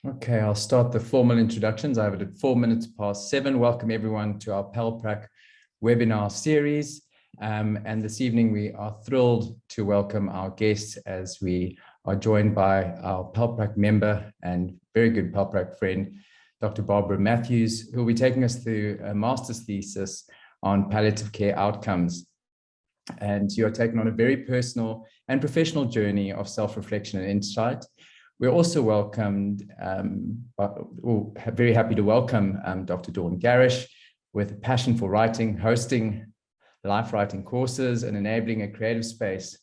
Okay, I'll start the formal introductions. I have it at 4 minutes past 7. Welcome everyone to our PALPRAC webinar series. And this evening we are thrilled to welcome our guests as we are joined by our PALPRAC member and very good PALPRAC friend, Dr. Barbara Matthews, who will be taking us through a master's thesis on palliative care outcomes. And you are taken on a very personal and professional journey of self-reflection and insight. We're also very happy to welcome Dr. Dawn Garish with a passion for writing, hosting life writing courses and enabling a creative space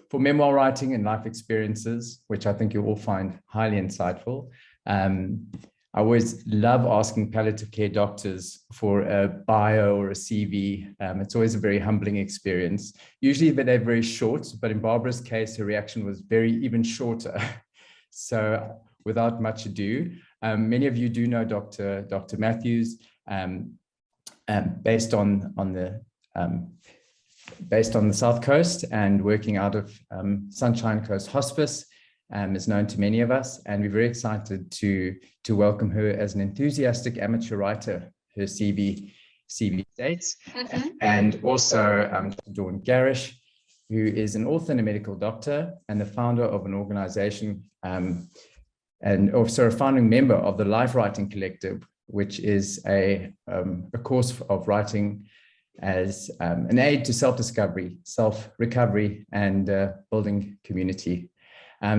for memoir writing and life experiences, which I think you'll all find highly insightful. I always love asking palliative care doctors for a bio or a CV. It's always a very humbling experience. Usually they're very short, but in Barbara's case, her reaction was even shorter. So without much ado, many of you do know Dr. Matthews, based on the South Coast and working out of Sunshine Coast Hospice, is known to many of us, and we're very excited to welcome her as an enthusiastic amateur writer. Her CV states, and also Dr. Dawn Garish, who is an author and a medical doctor and the founder of an organization and also a founding member of the Life Writing Collective, which is a course of writing as an aid to self-discovery, self-recovery, and building community.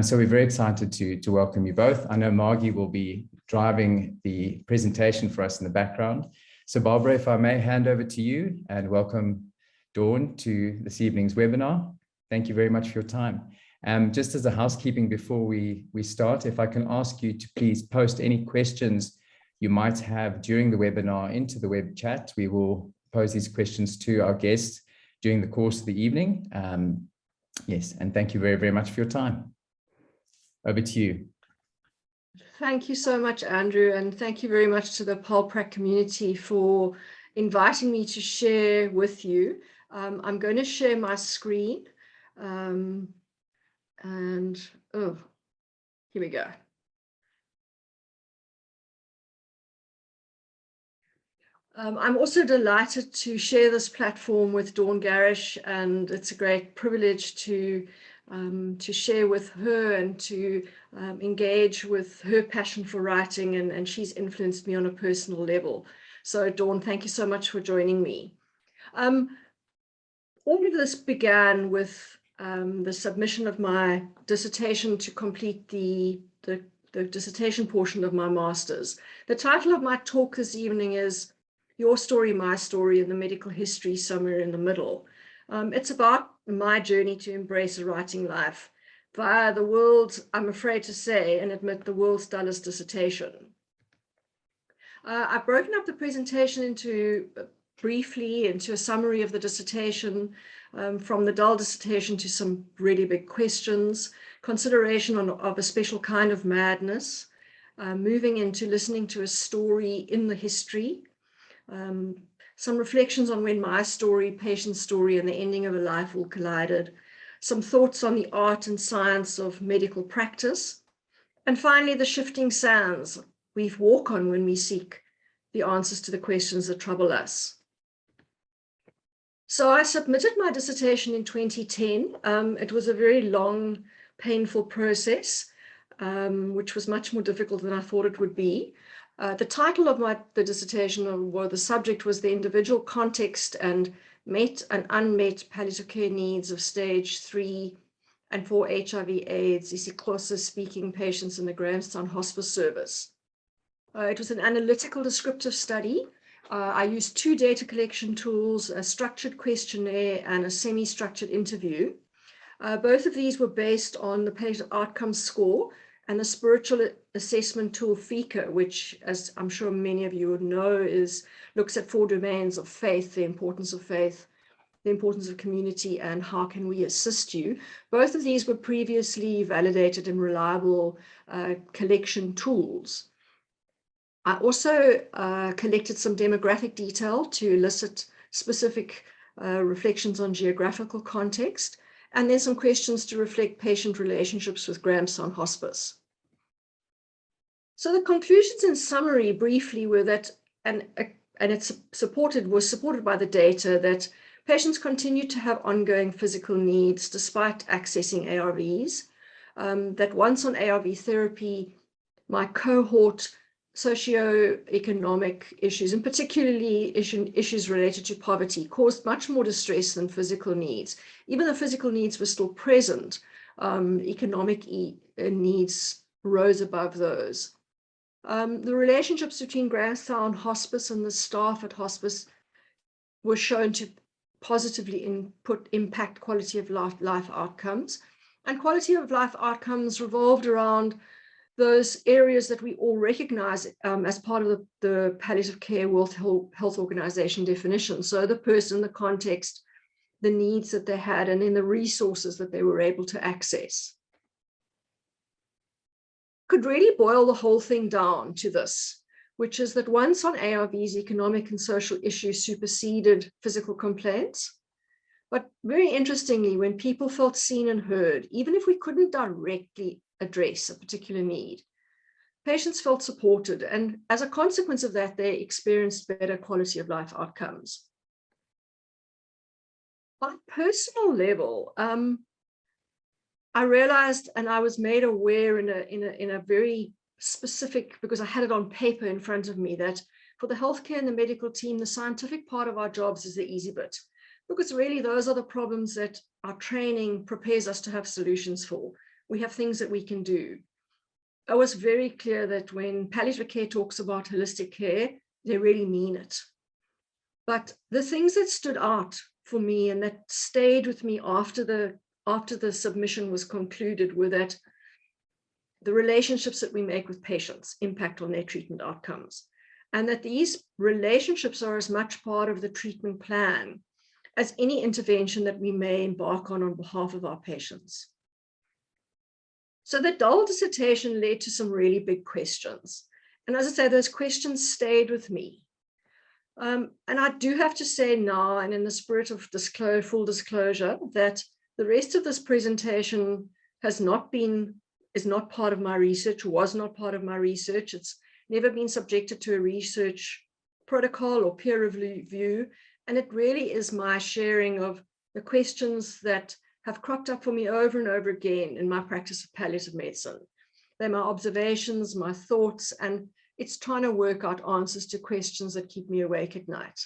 So we're very excited to welcome you both. I know Margie will be driving the presentation for us in the background. So Barbara, if I may hand over to you and welcome Dawn to this evening's webinar. Thank you very much for your time. Just as a housekeeping before we start, if I can ask you to please post any questions you might have during the webinar into the web chat. We will pose these questions to our guests during the course of the evening. Yes, and thank you very, very much for your time. Over to you. Thank you so much, Andrew, and thank you very much to the PALPRAC community for inviting me to share with you. I'm going to share my screen, and here we go. I'm also delighted to share this platform with Dawn Garish, and it's a great privilege to share with her and to engage with her passion for writing, and she's influenced me on a personal level. So Dawn, thank you so much for joining me. All of this began with the submission of my dissertation to complete the dissertation portion of my master's. The title of my talk this evening is Your Story, My Story, and the Medical History Somewhere in the Middle. It's about my journey to embrace a writing life via the world, I'm afraid to say and admit, the world's dullest dissertation. I've broken up the presentation briefly into a summary of the dissertation, from the dull dissertation to some really big questions, consideration of a special kind of madness, moving into listening to a story in the history, some reflections on when my story, patient's story, and the ending of a life all collided, some thoughts on the art and science of medical practice, and finally the shifting sands we walk on when we seek the answers to the questions that trouble us. So I submitted my dissertation in 2010. It was a very long, painful process, which was much more difficult than I thought it would be. The title of the dissertation, or the subject, was the individual context and met and unmet palliative care needs of stage 3 and 4 HIV/AIDS isiXhosa speaking patients in the Grahamstown Hospice Service. It was an analytical descriptive study. I used 2 data collection tools, a structured questionnaire and a semi-structured interview. Both of these were based on the patient outcome score and the spiritual assessment tool FICA, which, as I'm sure many of you would know, looks at 4 domains of faith, the importance of community, and how can we assist you. Both of these were previously validated and reliable collection tools. I also collected some demographic detail to elicit specific reflections on geographical context, and then some questions to reflect patient relationships with Grahamstown Hospice. So the conclusions in summary briefly were that, and was supported by the data, that patients continue to have ongoing physical needs despite accessing ARVs, that once on ARV therapy, my cohort socioeconomic issues, and particularly issues related to poverty, caused much more distress than physical needs. Even though physical needs were still present, economic needs rose above those. The relationships between Grahamstown Hospice and the staff at hospice were shown to positively impact quality of life outcomes. And quality of life outcomes revolved around those areas that we all recognize as part of the palliative care World Health Organization definition. So the person, the context, the needs that they had, and then the resources that they were able to access. Could really boil the whole thing down to this, which is that once on ARVs, economic and social issues superseded physical complaints. But very interestingly, when people felt seen and heard, even if we couldn't directly address a particular need, patients felt supported. And as a consequence of that, they experienced better quality of life outcomes. On a personal level, I realized, and I was made aware in a very specific, because I had it on paper in front of me, that for the healthcare and the medical team, the scientific part of our jobs is the easy bit, because really those are the problems that our training prepares us to have solutions for. We have things that we can do. I was very clear that when palliative care talks about holistic care, they really mean it. But the things that stood out for me and that stayed with me after the submission was concluded were that the relationships that we make with patients impact on their treatment outcomes, and that these relationships are as much part of the treatment plan as any intervention that we may embark on behalf of our patients. So the dual dissertation led to some really big questions. And as I say, those questions stayed with me. And I do have to say now, and in the spirit of full disclosure, that the rest of this presentation is not part of my research, was not part of my research. It's never been subjected to a research protocol or peer review. And it really is my sharing of the questions that have cropped up for me over and over again in my practice of palliative medicine. They're my observations, my thoughts, and it's trying to work out answers to questions that keep me awake at night.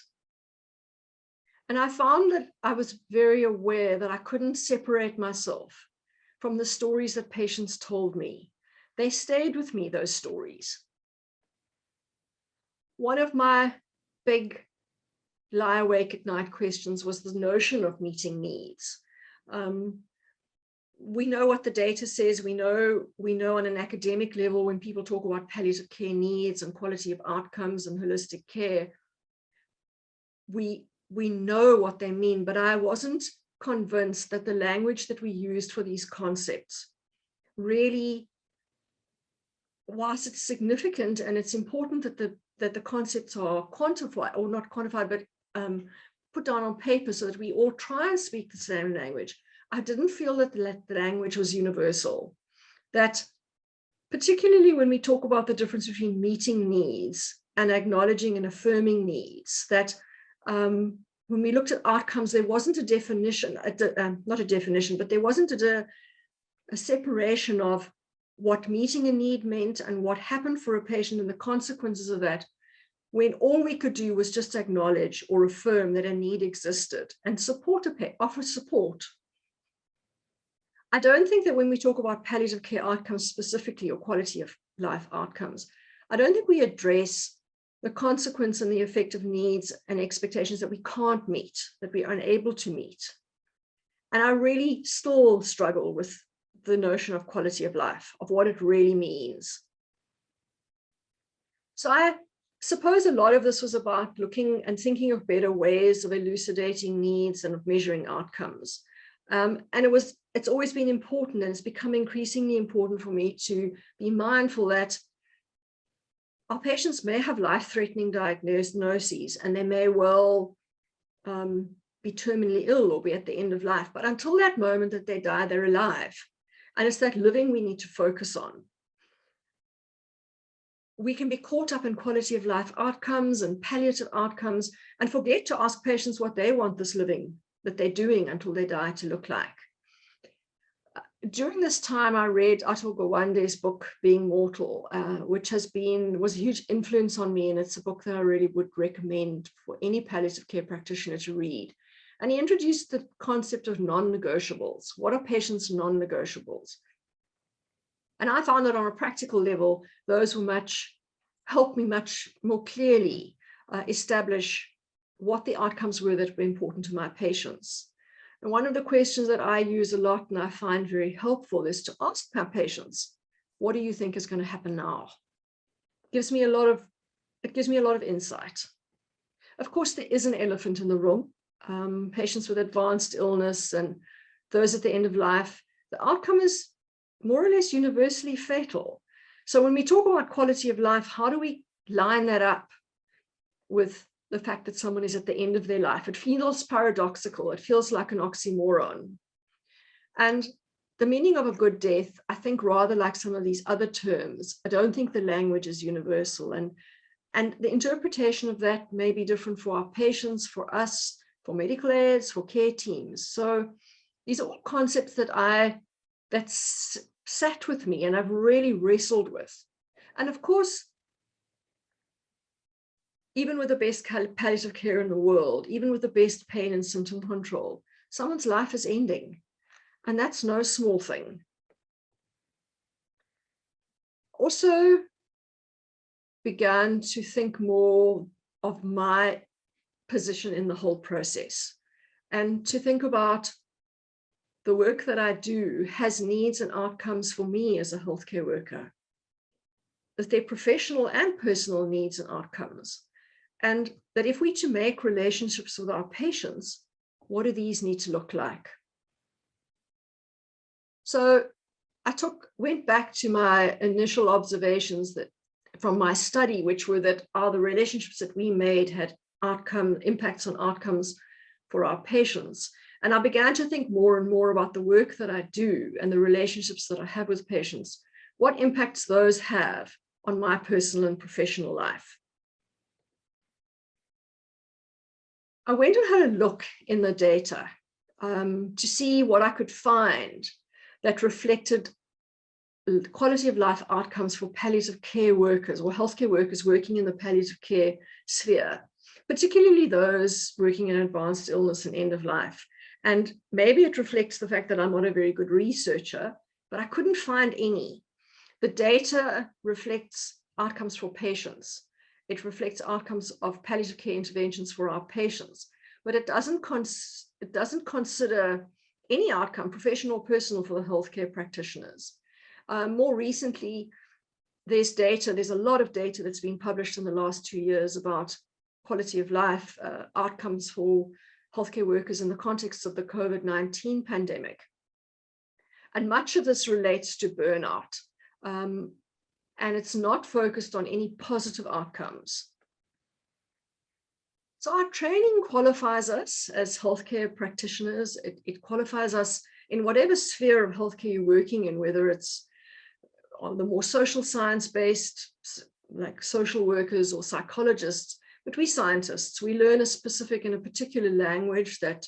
And I found that I was very aware that I couldn't separate myself from the stories that patients told me. They stayed with me, those stories. One of my big lie awake at night questions was the notion of meeting needs. We know what the data says. We know on an academic level, when people talk about palliative care needs and quality of outcomes and holistic care, we know what they mean, but I wasn't convinced that the language that we used for these concepts really, whilst it's significant and it's important that the concepts are quantified, or not quantified, but put down on paper so that we all try and speak the same language. I didn't feel that the language was universal, that particularly when we talk about the difference between meeting needs and acknowledging and affirming needs, that when we looked at outcomes, there wasn't a definition, not a definition, but there wasn't a separation of what meeting a need meant and what happened for a patient and the consequences of that, when all we could do was just acknowledge or affirm that a need existed and offer support. I don't think that when we talk about palliative care outcomes specifically, or quality of life outcomes, I don't think we address the consequence and the effect of needs and expectations that we can't meet, that we are unable to meet. And I really still struggle with the notion of quality of life, of what it really means. So I suppose a lot of this was about looking and thinking of better ways of elucidating needs and of measuring outcomes. And it's always been important, and it's become increasingly important for me to be mindful that our patients may have life-threatening diagnoses, and they may well be terminally ill or be at the end of life. But until that moment that they die, they're alive. And it's that living we need to focus on. we can be caught up in quality of life outcomes and palliative outcomes and forget to ask patients what they want this living that they're doing until they die to look like. During this time, I read Atul Gawande's book, Being Mortal, which was a huge influence on me. And it's a book that I really would recommend for any palliative care practitioner to read. And he introduced the concept of non-negotiables. What are patients' non-negotiables? And I found that on a practical level, those helped me much more clearly establish what the outcomes were that were important to my patients. And one of the questions that I use a lot and I find very helpful is to ask my patients, what do you think is going to happen now? It gives me a lot of insight. Of course, there is an elephant in the room. Patients with advanced illness and those at the end of life, the outcome is more or less universally fatal. So when we talk about quality of life, how do we line that up with the fact that someone is at the end of their life? It feels paradoxical. It feels like an oxymoron. And the meaning of a good death, I think rather like some of these other terms, I don't think the language is universal. And the interpretation of that may be different for our patients, for us, for medical aides, for care teams. So these are all concepts that sat with me and I've really wrestled with. And of course, even with the best palliative care in the world, even with the best pain and symptom control, someone's life is ending. And that's no small thing. Also began to think more of my position in the whole process and to think about the work that I do has needs and outcomes for me as a healthcare worker, that they're professional and personal needs and outcomes. And that if we're to make relationships with our patients, what do these need to look like? So I went back to my initial observations that from my study, which were that the relationships that we made had impacts on outcomes for our patients. And I began to think more and more about the work that I do and the relationships that I have with patients, what impacts those have on my personal and professional life. I went and had a look in the data to see what I could find that reflected the quality of life outcomes for palliative care workers or healthcare workers working in the palliative care sphere, particularly those working in advanced illness and end of life. And maybe it reflects the fact that I'm not a very good researcher, but I couldn't find any. The data reflects outcomes for patients. It reflects outcomes of palliative care interventions for our patients, but it doesn't consider any outcome, professional or personal, for the healthcare practitioners. More recently, there's a lot of data that's been published in the last 2 years about quality of life outcomes for healthcare workers in the context of the COVID-19 pandemic. And much of this relates to burnout. And it's not focused on any positive outcomes. So our training qualifies us as healthcare practitioners. It qualifies us in whatever sphere of healthcare you're working in, whether it's on the more social science-based, like social workers or psychologists, but we scientists, we learn in a particular language that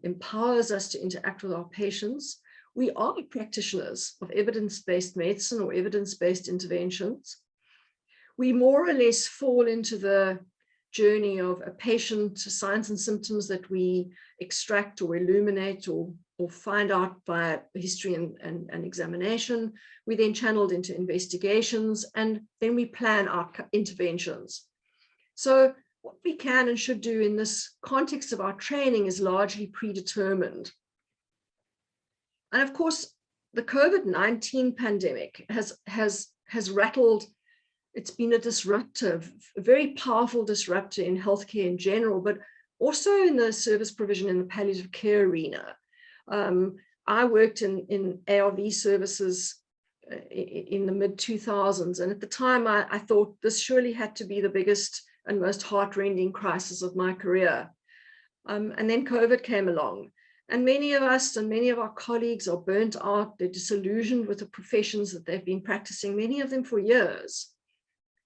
empowers us to interact with our patients. We are practitioners of evidence-based medicine or evidence-based interventions. We more or less fall into the journey of a patient signs and symptoms that we extract or illuminate or find out via history and examination. We then channeled into investigations, and then we plan our interventions. So what we can and should do in this context of our training is largely predetermined. And of course, the COVID-19 pandemic has rattled. It's been a very powerful disruptor in healthcare in general, but also in the service provision in the palliative care arena. I worked in ARV services in the mid-2000s, and at the time I thought this surely had to be the biggest and most heart-rending crisis of my career. And then COVID came along. And many of us and many of our colleagues are burnt out. They're disillusioned with the professions that they've been practicing, many of them for years.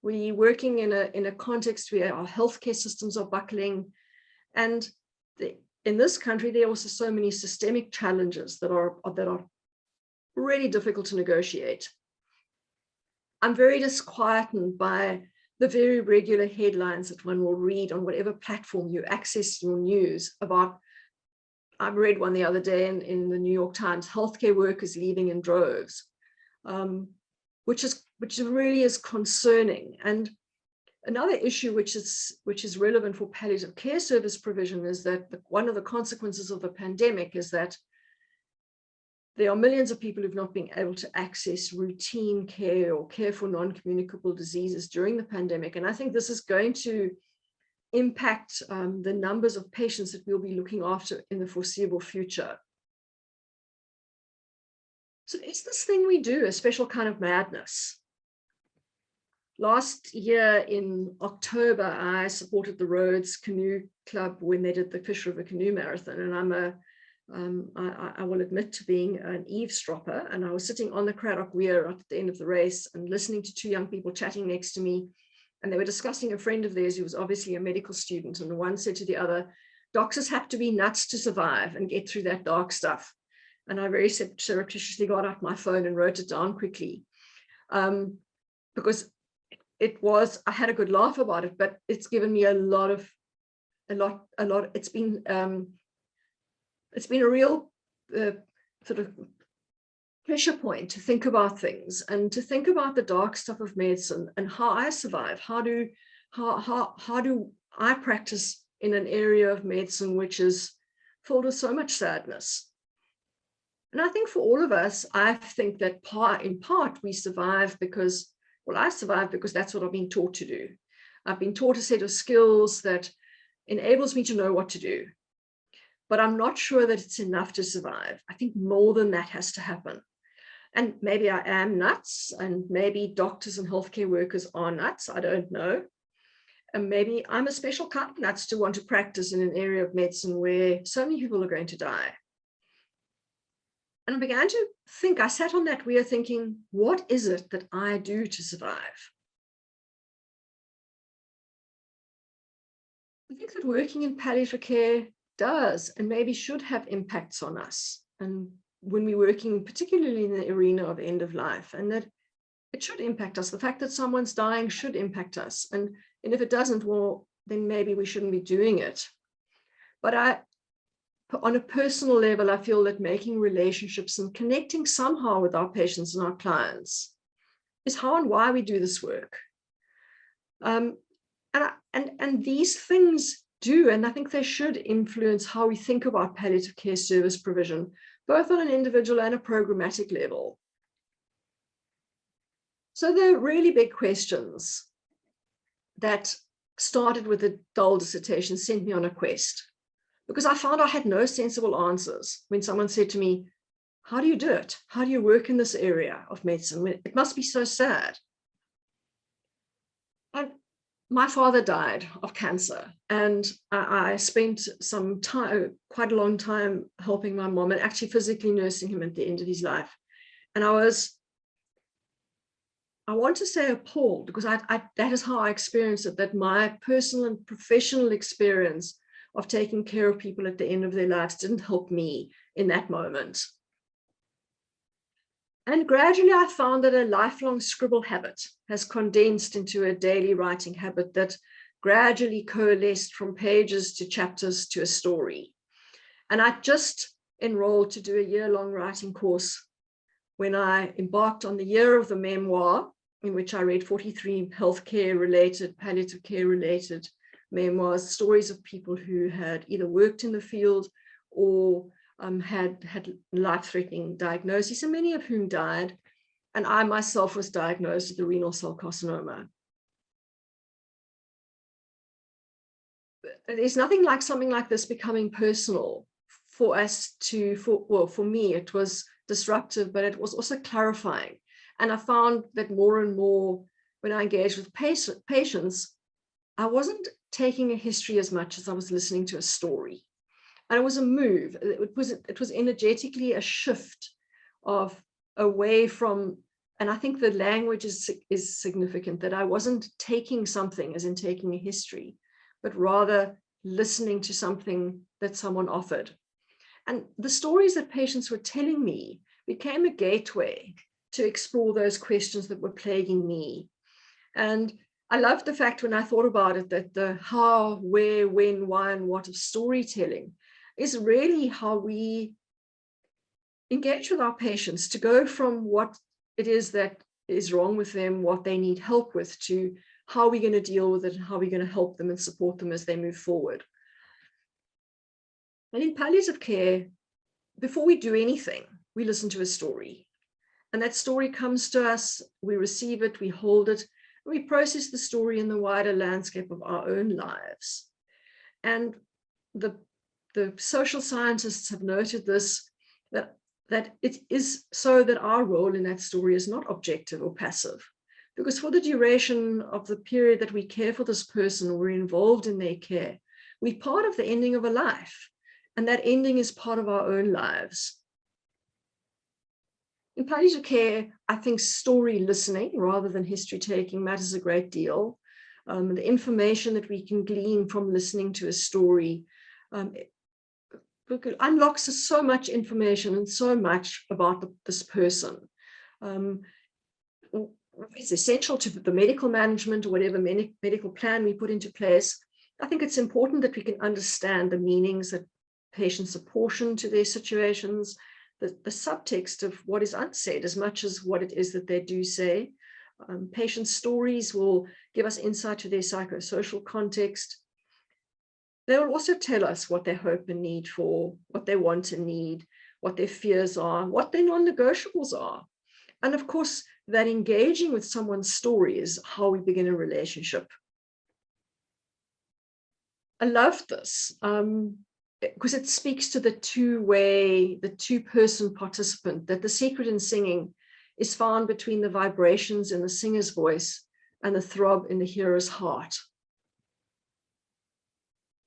We're working in a context where our healthcare systems are buckling. And in this country, there are also so many systemic challenges that are really difficult to negotiate. I'm very disquieted by the very regular headlines that one will read on whatever platform you access your news about. I read one the other day in the New York Times, healthcare workers leaving in droves, which really is concerning. And another issue which is relevant for palliative care service provision is that one of the consequences of the pandemic is that there are millions of people who've not been able to access routine care or care for non-communicable diseases during the pandemic. And I think this is going to impact the numbers of patients that we'll be looking after in the foreseeable future. So is this thing we do a special kind of madness? Last year in October, I supported the Rhodes Canoe Club when they did the Fish River Canoe Marathon, and I will admit to being an eavesdropper, and I was sitting on the Craddock Weir at the end of the race and listening to two young people chatting next to me, and they were discussing a friend of theirs who was obviously a medical student, and the one said to the other, doctors have to be nuts to survive and get through that dark stuff. And I very surreptitiously got out my phone and wrote it down quickly, because I had a good laugh about it, but it's given me a lot, it's been a real sort of pressure point to think about things and to think about the dark stuff of medicine and how I survive. How do I practice in an area of medicine which is filled with so much sadness? And I think for all of us, I think that in part we survive because, well, I survive because that's what I've been taught to do. I've been taught a set of skills that enables me to know what to do. But I'm not sure that it's enough to survive. I think more than that has to happen. And maybe I am nuts, and maybe doctors and healthcare workers are nuts. I don't know. And maybe I'm a special kind of nuts to want to practice in an area of medicine where so many people are going to die. And I began to think, I sat on that weir thinking, what is it that I do to survive? I think that working in palliative care does and maybe should have impacts on us. And when we're working particularly in the arena of end of life, and that it should impact us. The fact that someone's dying should impact us. And if it doesn't, well, then maybe we shouldn't be doing it. But on a personal level, I feel that making relationships and connecting somehow with our patients and our clients is how and why we do this work. And these things do, and I think they should influence how we think about palliative care service provision, both on an individual and a programmatic level. So the really big questions that started with a dull dissertation sent me on a quest, because I found I had no sensible answers when someone said to me, how do you do it? How do you work in this area of medicine? It must be so sad. And my father died of cancer, and I spent some time, quite a long time, helping my mom and actually physically nursing him at the end of his life. And I want to say appalled, because that is how I experienced it, that my personal and professional experience of taking care of people at the end of their lives didn't help me in that moment. And gradually I found that a lifelong scribble habit has condensed into a daily writing habit that gradually coalesced from pages to chapters to a story. And I just enrolled to do a year-long writing course when I embarked on the year of the memoir, in which I read 43 healthcare-related, palliative care-related memoirs, stories of people who had either worked in the field or had life-threatening diagnoses, and many of whom died. And I myself was diagnosed with a renal cell carcinoma. There's nothing like something like this becoming personal for us for me, it was disruptive, but it was also clarifying. And I found that more and more when I engaged with patients, I wasn't taking a history as much as I was listening to a story. And it was a move. It was energetically a shift away from And I think the language is significant, that I wasn't taking something as in taking a history, but rather listening to something that someone offered. And the stories that patients were telling me became a gateway to explore those questions that were plaguing me. And I loved the fact when I thought about it that the how, where, when, why, and what of storytelling is really how we engage with our patients to go from what it is that is wrong with them, what they need help with, to how we're going to deal with it and how we're going to help them and support them as they move forward. And in palliative care, before we do anything, we listen to a story. And that story comes to us, we receive it, we hold it, and we process the story in the wider landscape of our own lives. And the social scientists have noted this, that it is so that our role in that story is not objective or passive. Because for the duration of the period that we care for this person or we're involved in their care, we're part of the ending of a life. And that ending is part of our own lives. In palliative care, I think story listening rather than history taking matters a great deal. The information that we can glean from listening to a story unlocks so much information and so much about this person. It's essential to the medical management or whatever medical plan we put into place. I think it's important that we can understand the meanings that patients apportion to their situations, the subtext of what is unsaid as much as what it is that they do say. Patient stories will give us insight to their psychosocial context. They will also tell us what they hope and need for, what they want and need, what their fears are, what their non-negotiables are. And of course, that engaging with someone's story is how we begin a relationship. I love this because it speaks to the two-person participant, that the secret in singing is found between the vibrations in the singer's voice and the throb in the hearer's heart.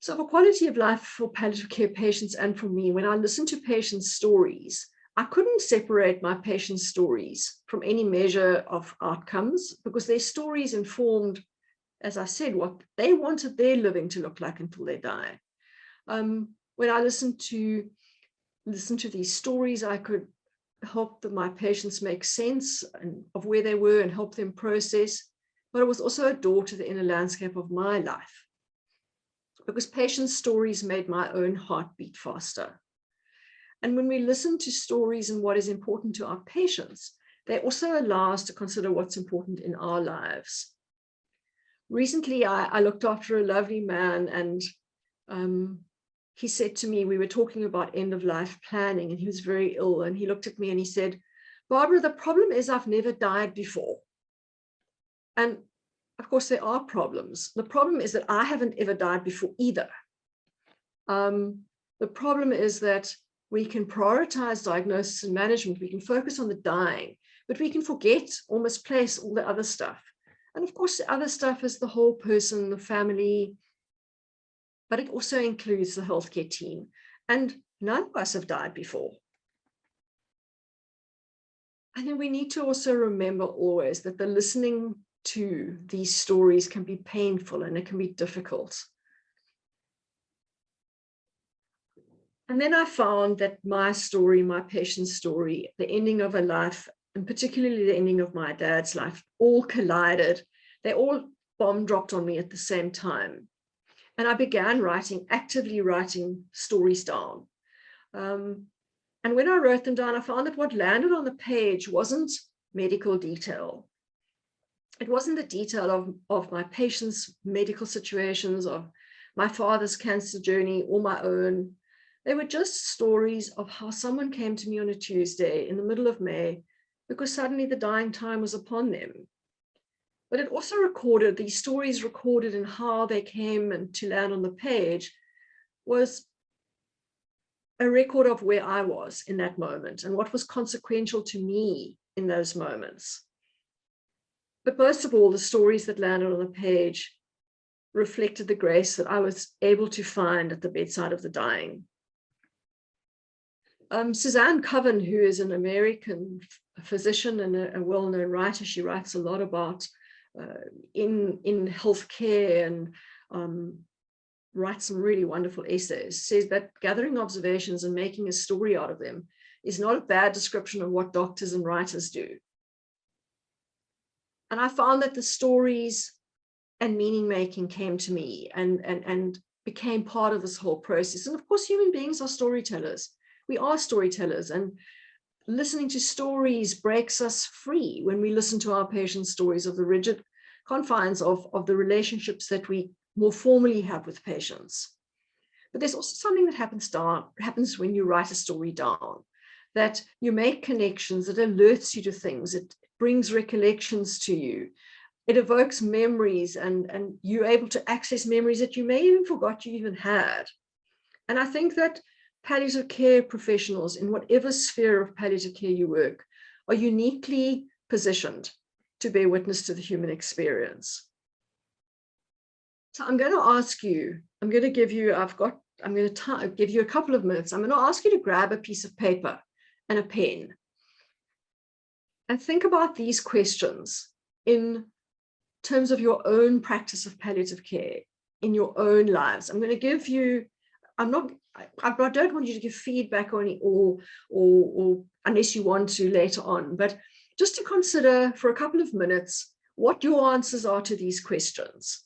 So for quality of life for palliative care patients and for me, when I listen to patients' stories, I couldn't separate my patients' stories from any measure of outcomes because their stories informed, as I said, what they wanted their living to look like until they die. When I listened to these stories, I could help my patients make sense of where they were and help them process, but it was also a door to the inner landscape of my life, because patients' stories made my own heart beat faster. And when we listen to stories and what is important to our patients, they also allow us to consider what's important in our lives. Recently, I looked after a lovely man, and he said to me, we were talking about end-of-life planning, and he was very ill, and he looked at me and he said, "Barbara, the problem is I've never died before." And of course, there are problems. The problem is that I haven't ever died before either. The problem is that we can prioritize diagnosis and management. We can focus on the dying, but we can forget or misplace all the other stuff. And of course, the other stuff is the whole person, the family, but it also includes the healthcare team. And none of us have died before. And then we need to also remember always that the listening to these stories can be painful and it can be difficult. And then I found that my story, my patient's story, the ending of a life, and particularly the ending of my dad's life, all collided. They all bomb dropped on me at the same time. And I began actively writing stories down. And when I wrote them down, I found that what landed on the page wasn't medical detail. It wasn't the detail of my patient's medical situations, of my father's cancer journey, or my own. They were just stories of how someone came to me on a Tuesday in the middle of May because suddenly the dying time was upon them. But it also recorded, these stories recorded in how they came and to land on the page was a record of where I was in that moment and what was consequential to me in those moments. But most of all, the stories that landed on the page reflected the grace that I was able to find at the bedside of the dying. Suzanne Coven, who is an American a physician and a well-known writer. She writes a lot about in healthcare and writes some really wonderful essays. Says that gathering observations and making a story out of them is not a bad description of what doctors and writers do. And I found that the stories and meaning making came to me and became part of this whole process. And of course, human beings are storytellers. We are storytellers, and listening to stories breaks us free when we listen to our patients' stories of the rigid confines of the relationships that we more formally have with patients. But there's also something that happens when you write a story down, that you make connections, it alerts you to things, it brings recollections to you. It evokes memories, and you're able to access memories that you may even forgot you even had. And I think that palliative care professionals in whatever sphere of palliative care you work are uniquely positioned to bear witness to the human experience. So I'm going to ask you, I'm going to give you a couple of minutes. I'm going to ask you to grab a piece of paper and a pen and think about these questions in terms of your own practice of palliative care in your own lives. I'm going to give you, I don't want you to give feedback or unless you want to later on, but just to consider for a couple of minutes what your answers are to these questions.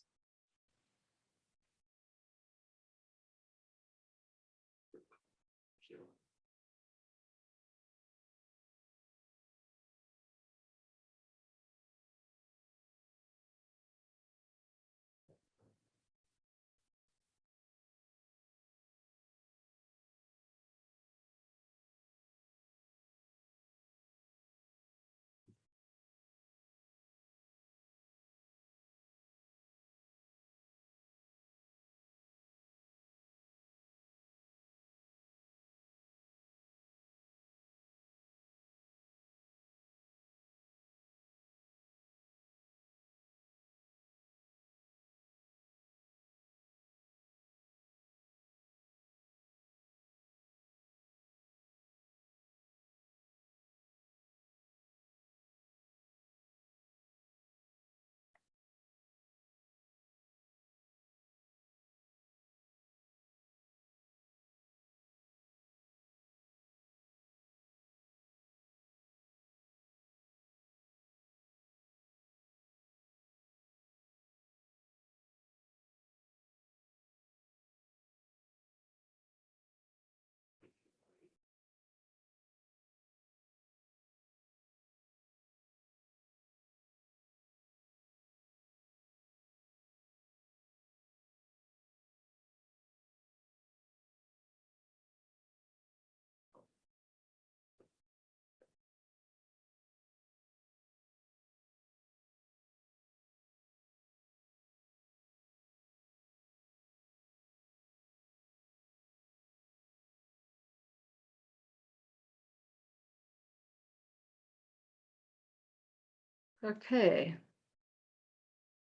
Okay.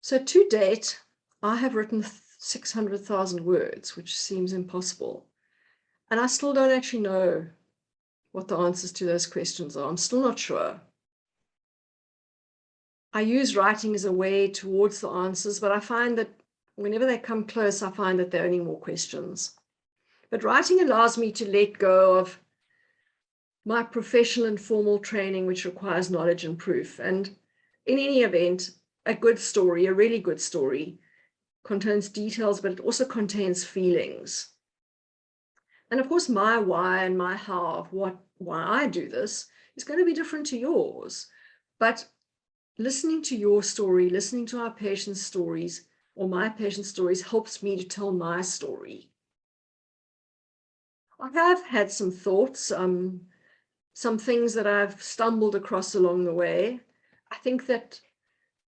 So to date, I have written 600,000 words, which seems impossible. And I still don't actually know what the answers to those questions are. I'm still not sure. I use writing as a way towards the answers, but I find that whenever they come close, I find that there are only more questions. But writing allows me to let go of my professional and formal training, which requires knowledge and proof. And in any event, a good story, a really good story, contains details, but it also contains feelings. And of course, my why and my how of why I do this is going to be different to yours. But listening to your story, listening to our patients' stories or my patients' stories helps me to tell my story. I have had some thoughts, some things that I've stumbled across along the way. I think that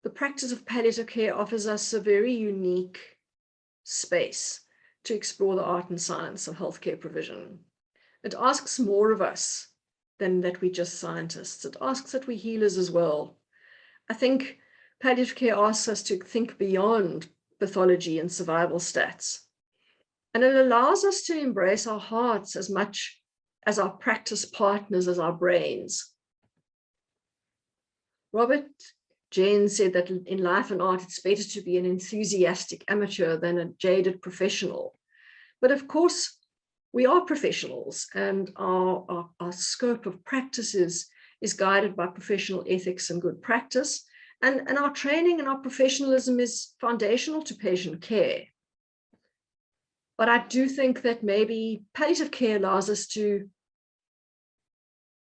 the practice of palliative care offers us a very unique space to explore the art and science of healthcare provision. It asks more of us than that we're just scientists. It asks that we're healers as well. I think palliative care asks us to think beyond pathology and survival stats. And it allows us to embrace our hearts as much as our practice partners, as our brains. Robert Jane said that in life and art, it's better to be an enthusiastic amateur than a jaded professional. But of course, we are professionals, and our scope of practice is guided by professional ethics and good practice. And our training and our professionalism is foundational to patient care. But I do think that maybe palliative care allows us to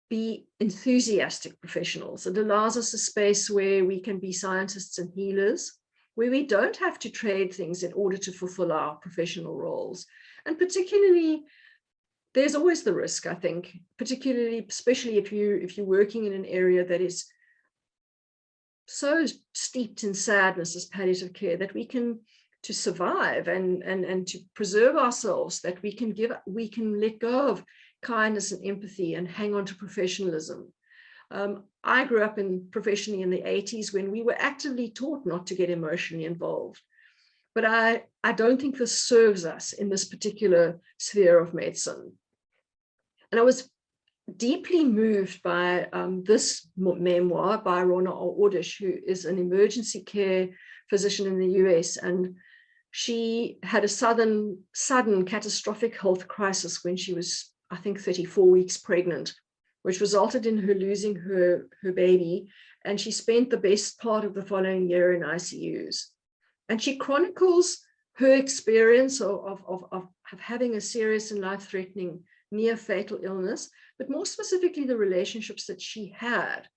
be enthusiastic professionals. It allows us a space where we can be scientists and healers, where we don't have to trade things in order to fulfill our professional roles. And particularly, there's always the risk, I think, especially if you're working in an area that is so steeped in sadness as palliative care, that we can, to survive and to preserve ourselves, that we can let go of kindness and empathy and hang on to professionalism. I grew up professionally in the 80s when we were actively taught not to get emotionally involved. But I don't think this serves us in this particular sphere of medicine. And I was deeply moved by this memoir by Rona Ordish, who is an emergency care physician in the US. And she had a sudden catastrophic health crisis when she was, I think, 34 weeks pregnant, which resulted in her losing her baby. And she spent the best part of the following year in ICUs. And she chronicles her experience of having a serious and life-threatening near-fatal illness, but more specifically the relationships that she had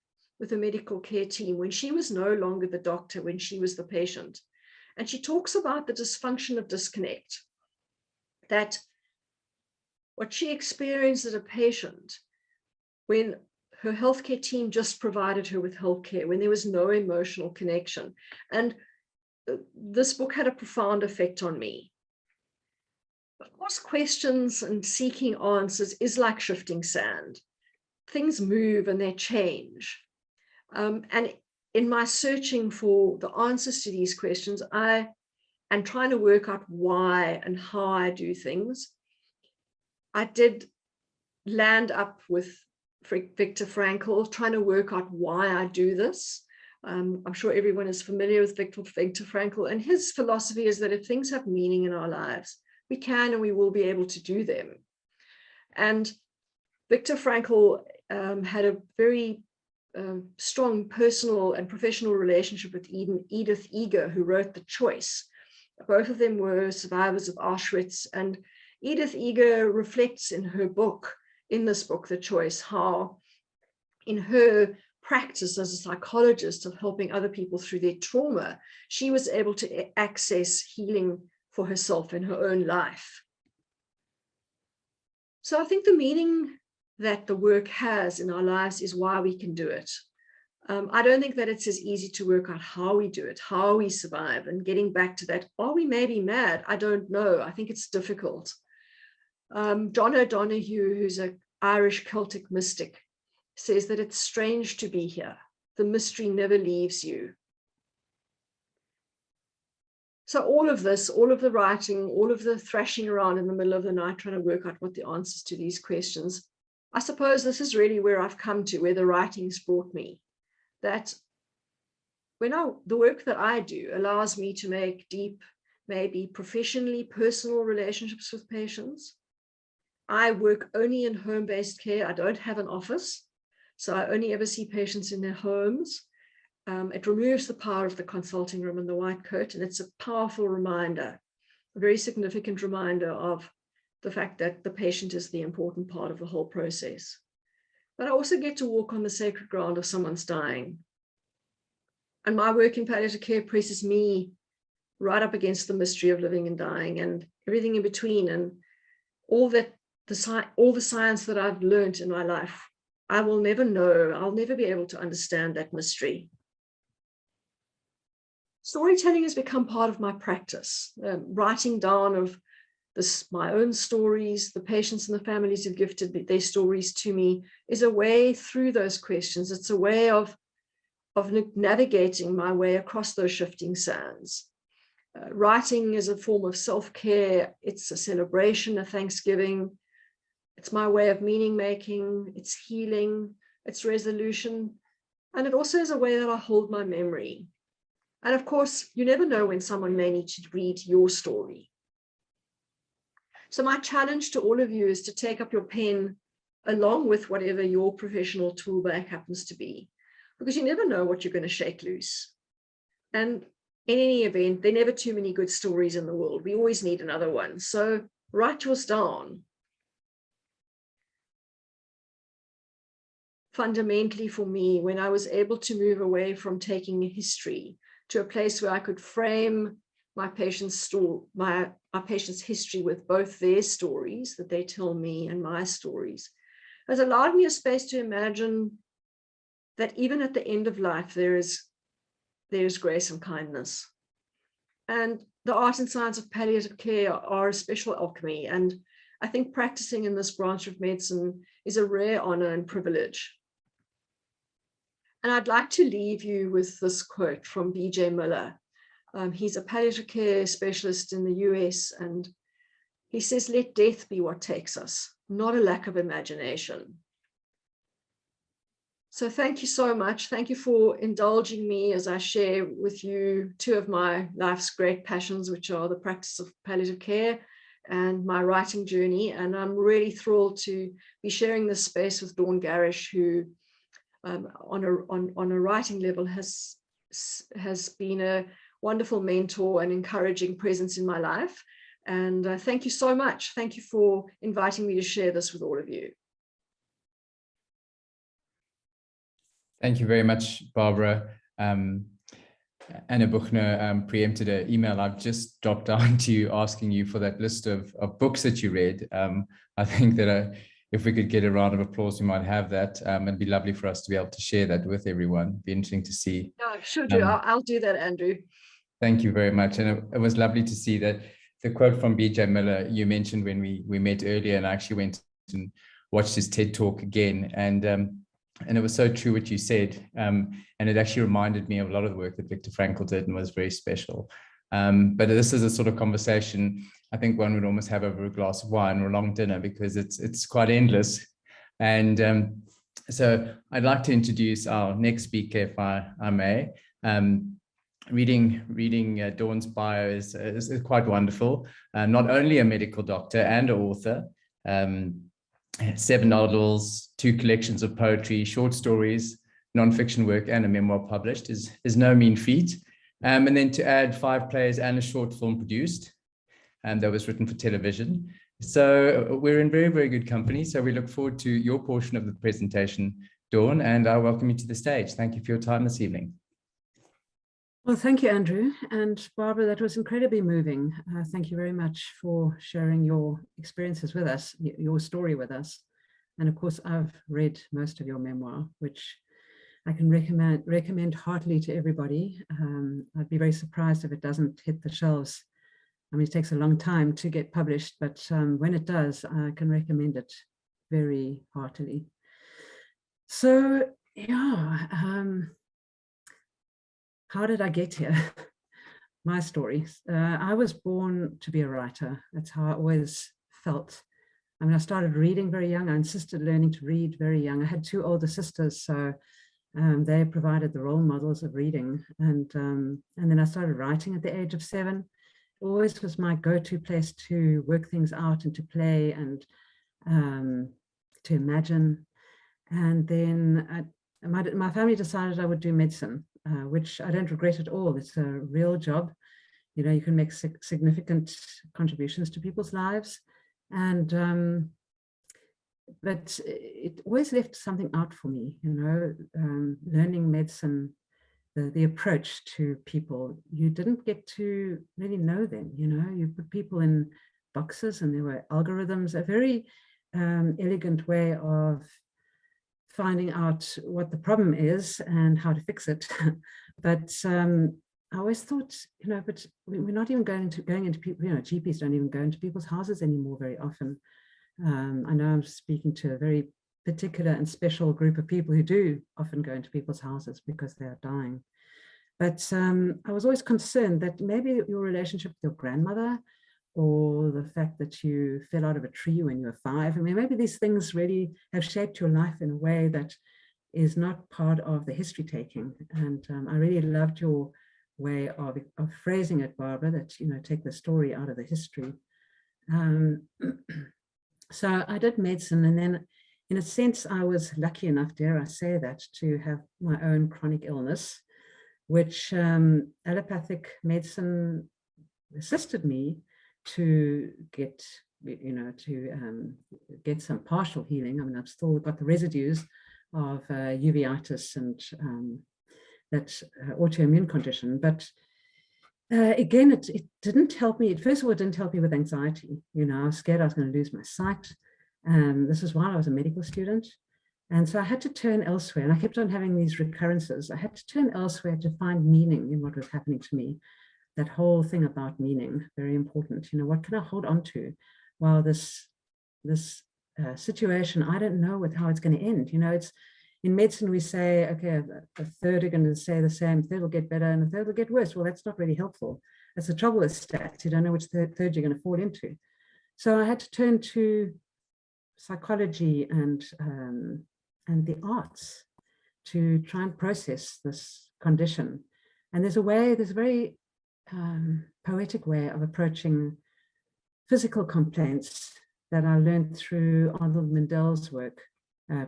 with the medical care team when she was no longer the doctor, when she was the patient. And she talks about the dysfunction of disconnect, that what she experienced as a patient when her healthcare team just provided her with healthcare, when there was no emotional connection. And this book had a profound effect on me. Of course, questions and seeking answers is like shifting sand. Things move and they change. And in my searching for the answers to these questions, I am trying to work out why and how I do things. I did land up with Viktor Frankl, trying to work out why I do this. I'm sure everyone is familiar with Viktor Frankl, and his philosophy is that if things have meaning in our lives, we can and we will be able to do them. And Viktor Frankl had a very strong personal and professional relationship with Edith Eger, who wrote The Choice. Both of them were survivors of Auschwitz, and Edith Eger reflects in this book, The Choice, how in her practice as a psychologist of helping other people through their trauma, she was able to access healing for herself in her own life. So I think the meaning that the work has in our lives is why we can do it. I don't think that it's as easy to work out how we do it, how we survive, and getting back to that, are we maybe mad? I don't know. I think it's difficult. John O'Donoghue, who's an Irish Celtic mystic, says that it's strange to be here. The mystery never leaves you. So all of this, all of the writing, all of the thrashing around in the middle of the night, trying to work out what the answers to these questions, I suppose this is really where I've come to, where the writing's brought me. That the work that I do allows me to make deep, maybe professionally personal relationships with patients. I work only in home-based care. I don't have an office, so I only ever see patients in their homes. It removes the power of the consulting room and the white coat, and it's a powerful reminder, a very significant reminder of the fact that the patient is the important part of the whole process. But I also get to walk on the sacred ground of someone's dying. And my work in palliative care presses me right up against the mystery of living and dying and everything in between, and all the science that I've learned in my life. I will never know, I'll never be able to understand that mystery. Storytelling has become part of my practice. Writing down of my own stories, the patients and the families who've gifted their stories to me, is a way through those questions. It's a way of navigating my way across those shifting sands. Writing is a form of self-care. It's a celebration, a thanksgiving. It's my way of meaning making. It's healing. It's resolution. And it also is a way that I hold my memory. And of course, you never know when someone may need to read your story. So my challenge to all of you is to take up your pen along with whatever your professional tool bag happens to be, because you never know what you're going to shake loose. And in any event, there are never too many good stories in the world. We always need another one. So write yours down. Fundamentally for me, when I was able to move away from taking a history to a place where I could frame my patient's story, my patient's history with both their stories that they tell me and my stories, has allowed me a space to imagine that even at the end of life, there is grace and kindness. And the art and science of palliative care are a special alchemy. And I think practicing in this branch of medicine is a rare honor and privilege. And I'd like to leave you with this quote from B.J. Miller. He's a palliative care specialist in the US, and he says, "Let death be what takes us, not a lack of imagination." So thank you so much. Thank you for indulging me as I share with you two of my life's great passions, which are the practice of palliative care and my writing journey. And I'm really thrilled to be sharing this space with Dawn Garish, who on a writing level has been a wonderful mentor and encouraging presence in my life. And thank you so much. Thank you for inviting me to share this with all of you. Thank you very much, Barbara. Anna Buchner preempted an email I've just dropped down to you asking you for that list of books that you read. I think that if we could get a round of applause, we might have that. It'd be lovely for us to be able to share that with everyone. It'd be interesting to see. Yeah, sure do. I'll do that, Andrew. Thank you very much. And it was lovely to see that the quote from B.J. Miller you mentioned when we met earlier, and I actually went and watched his TED Talk again. And it was so true what you said. And it actually reminded me of a lot of the work that Viktor Frankl did and was very special. But this is a sort of conversation I think one would almost have over a glass of wine or a long dinner, because it's quite endless. And so I'd like to introduce our next speaker, if I may. Reading Dawn's bio is quite wonderful. Not only a medical doctor and an author, 7 novels, 2 collections of poetry, short stories, nonfiction work, and a memoir published is no mean feat. And then to add 5 plays and a short film produced, and that was written for television. So we're in very, very good company. So we look forward to your portion of the presentation, Dawn, and I welcome you to the stage. Thank you for your time this evening. Well, thank you, Andrew. And Barbara, that was incredibly moving. Thank you very much for sharing your experiences with us, your story with us. And of course, I've read most of your memoir, which I can recommend heartily to everybody. I'd be very surprised if it doesn't hit the shelves. I mean, it takes a long time to get published, but when it does, I can recommend it very heartily. So, yeah, how did I get here? My story. I was born to be a writer. That's how I always felt. I mean, I started reading very young. I insisted learning to read very young. I had 2 older sisters, so they provided the role models of reading. And then I started writing at the age of 7. It always was my go-to place to work things out and to play and to imagine. And then my family decided I would do medicine, which I don't regret at all. It's a real job. You know, you can make significant contributions to people's lives. And but it always left something out for me, you know, learning medicine, the approach to people. You didn't get to really know them, you know, you put people in boxes and there were algorithms, a very elegant way of finding out what the problem is and how to fix it. But I always thought, you know, but we're not even going into people, you know, GPs don't even go into people's houses anymore very often. I know I'm speaking to a very particular and special group of people who do often go into people's houses because they are dying. But I was always concerned that maybe your relationship with your grandmother, or the fact that you fell out of a tree when you were 5, I mean, maybe these things really have shaped your life in a way that is not part of the history taking. And I really loved your way of phrasing it, Barbara, that, you know, take the story out of the history. So I did medicine, and then in a sense, I was lucky enough, dare I say that, to have my own chronic illness, which allopathic medicine assisted me to get, you know, to get some partial healing. I mean, I've still got the residues of uveitis and that autoimmune condition, but again, it didn't help me. First of all, it didn't help me with anxiety. You know, I was scared I was going to lose my sight. This is while I was a medical student. And so I had to turn elsewhere, and I kept on having these recurrences. I had to turn elsewhere to find meaning in what was happening to me. That whole thing about meaning, very important. You know, what can I hold on to while this situation, I don't know with how it's going to end. You know, it's in medicine, we say, okay, a third are going to say the same, third will get better, and a third will get worse. Well, that's not really helpful. That's the trouble with stats. You don't know which third you're going to fall into. So I had to turn to psychology and the arts to try and process this condition. And there's a very poetic way of approaching physical complaints that I learned through Arnold Mendel's work,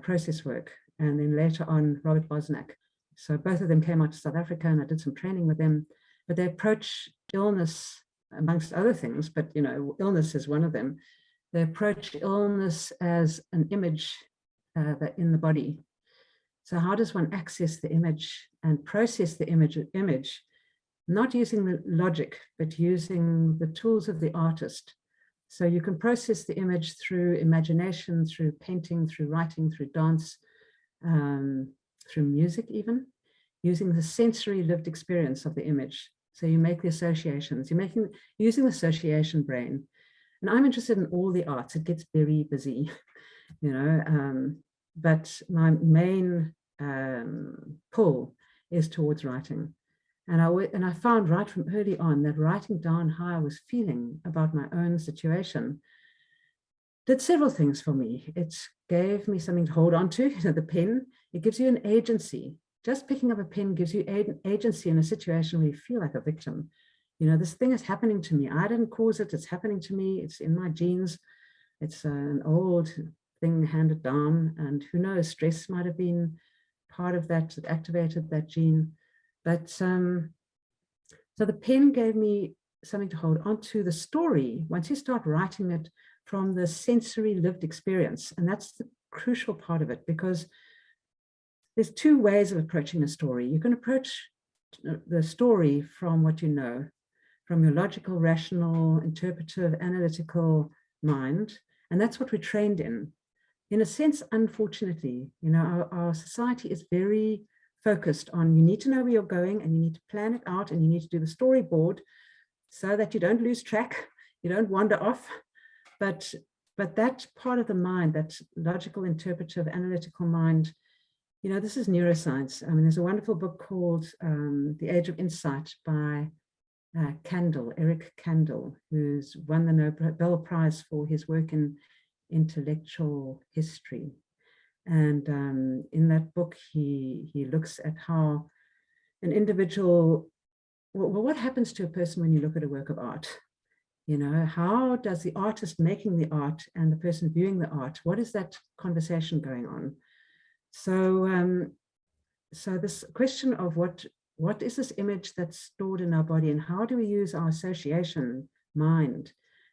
process work, and then later on Robert Bosnak. So both of them came out to South Africa, and I did some training with them. But they approach illness, amongst other things, but you know, illness is one of them. They approach illness as an image that in the body. So how does one access the image and process the image, not using the logic, but using the tools of the artist? So you can process the image through imagination, through painting, through writing, through dance, through music even, using the sensory lived experience of the image. So you make the associations, using the association brain. And I'm interested in all the arts. It gets very busy, you know, but my main pull is towards writing. And I found right from early on that writing down how I was feeling about my own situation did several things for me. It gave me something to hold on to, you know, the pen. It gives you an agency. Just picking up a pen gives you agency in a situation where you feel like a victim. You know, this thing is happening to me. I didn't cause it. It's happening to me. It's in my genes. It's an old thing handed down. And who knows, stress might have been part of that activated that gene. But so the pen gave me something to hold on to. The story, once you start writing it from the sensory lived experience, and that's the crucial part of it, because there's two ways of approaching a story. You can approach the story from what you know, from your logical, rational, interpretive, analytical mind, and that's what we're trained in. In a sense, unfortunately, you know, our society is very focused on, you need to know where you're going, and you need to plan it out, and you need to do the storyboard so that you don't lose track, you don't wander off. But that part of the mind, that logical, interpretive, analytical mind, you know, this is neuroscience. I mean, there's a wonderful book called The Age of Insight by Eric Kandel, who's won the Nobel Prize for his work in intellectual history. And in that book, he looks at how an individual, well, what happens to a person when you look at a work of art? You know, how does the artist making the art and the person viewing the art, what is that conversation going on? So, so this question of what is this image that's stored in our body, and how do we use our association mind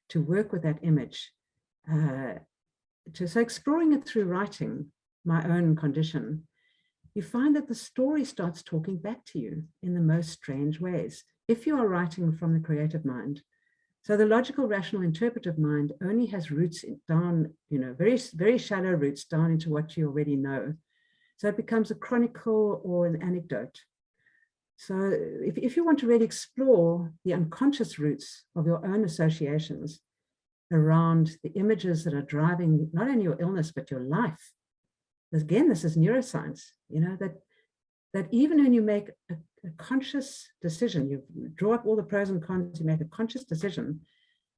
to work with that image? So exploring it through writing my own condition, you find that the story starts talking back to you in the most strange ways, if you are writing from the creative mind. So the logical, rational, interpretive mind only has roots down, you know, very, very shallow roots down into what you already know. So it becomes a chronicle or an anecdote. So if you want to really explore the unconscious roots of your own associations around the images that are driving not only your illness, but your life, again, this is neuroscience, you know, that even when you make a conscious decision, you draw up all the pros and cons, you make a conscious decision,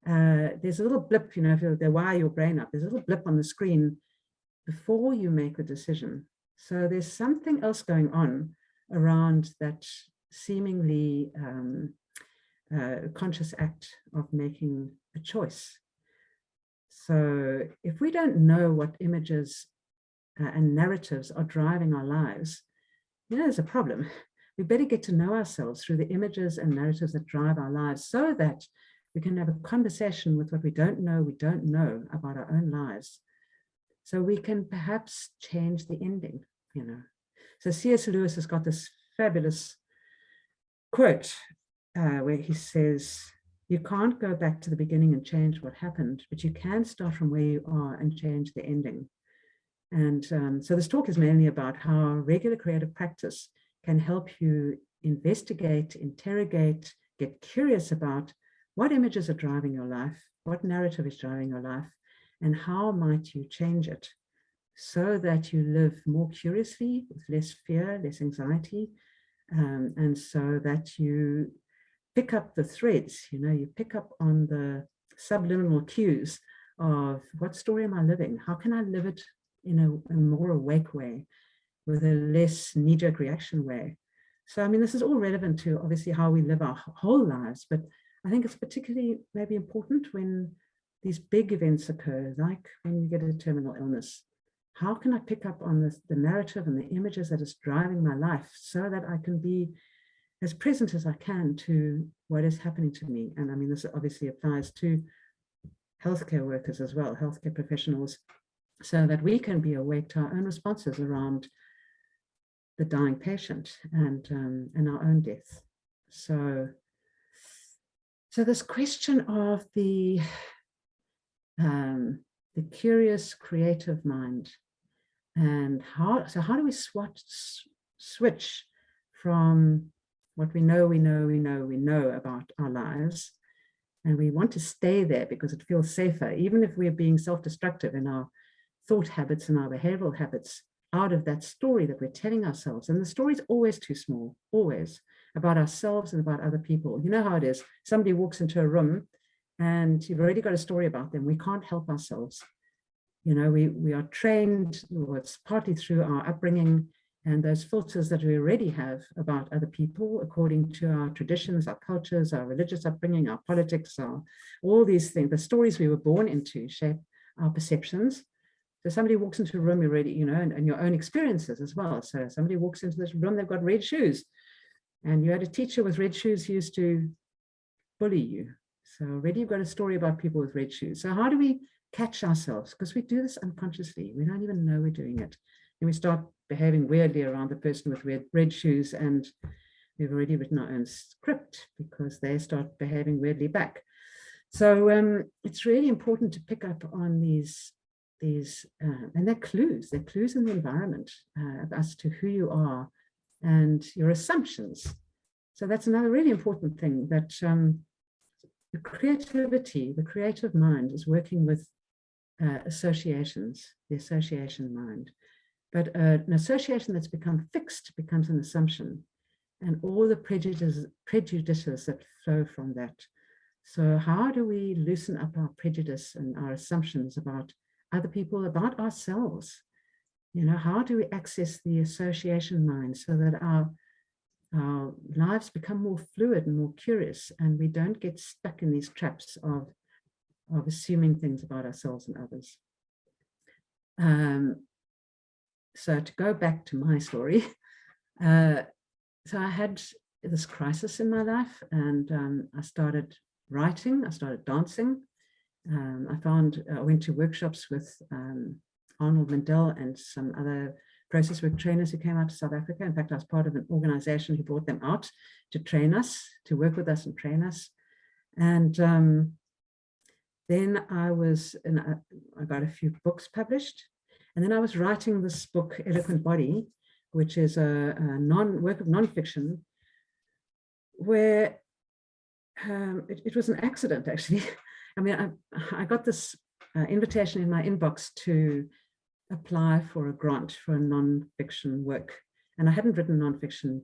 there's a little blip, you know, if they wire your brain up, there's a little blip on the screen before you make the decision. So there's something else going on around that seemingly conscious act of making a choice. So if we don't know what images and narratives are driving our lives, there's a problem. We better get to know ourselves through the images and narratives that drive our lives, so that we can have a conversation with what we don't know about our own lives. So we can perhaps change the ending, So C.S. Lewis has got this fabulous quote where he says, you can't go back to the beginning and change what happened, but you can start from where you are and change the ending. And so this talk is mainly about how regular creative practice can help you investigate, interrogate, get curious about what images are driving your life, what narrative is driving your life, and how might you change it so that you live more curiously, with less fear, less anxiety, and so that you pick up the threads, you pick up on the subliminal cues of what story am I living? How can I live it in a more awake way, with a less knee-jerk reaction way? So, this is all relevant to obviously how we live our whole lives, but I think it's particularly maybe important when these big events occur, like when you get a terminal illness. How can I pick up on the narrative and the images that is driving my life so that I can be as present as I can to what is happening to me? And this obviously applies to healthcare workers as well, healthcare professionals, so that we can be awake to our own responses around the dying patient and our own death. So this question of the curious, creative mind, and how do we switch from what we know about our lives, and we want to stay there because it feels safer, even if we're being self-destructive in our thought habits and our behavioral habits, out of that story that we're telling ourselves. And the story is always too small, always, about ourselves and about other people. You know how it is. Somebody walks into a room and you've already got a story about them. We can't help ourselves. We are trained, it's partly through our upbringing and those filters that we already have about other people, according to our traditions, our cultures, our religious upbringing, our politics, all these things. The stories we were born into shape our perceptions. So somebody walks into a room already, and your own experiences as well. So somebody walks into this room, they've got red shoes, and you had a teacher with red shoes who used to bully you. So already you've got a story about people with red shoes. So how do we catch ourselves? Because we do this unconsciously. We don't even know we're doing it. And we start behaving weirdly around the person with red shoes, and we've already written our own script because they start behaving weirdly back. So it's really important to pick up on these and they're clues in the environment as to who you are and your assumptions. So that's another really important thing, that the creativity, the creative mind is working with associations, the association mind. But an association that's become fixed becomes an assumption, and all the prejudices that flow from that. So how do we loosen up our prejudice and our assumptions about other people, about ourselves? How do we access the association mind so that our lives become more fluid and more curious, and we don't get stuck in these traps of assuming things about ourselves and others? So to go back to my story, so I had this crisis in my life, and I started writing, I started dancing. I went to workshops with Arnold Mindell and some other process work trainers who came out to South Africa. In fact, I was part of an organization who brought them out to train us, to work with us and train us. And then I got a few books published. And then I was writing this book, Eloquent Body, which is a work of nonfiction, where it was an accident, actually. I got this invitation in my inbox to apply for a grant for a nonfiction work. And I hadn't written nonfiction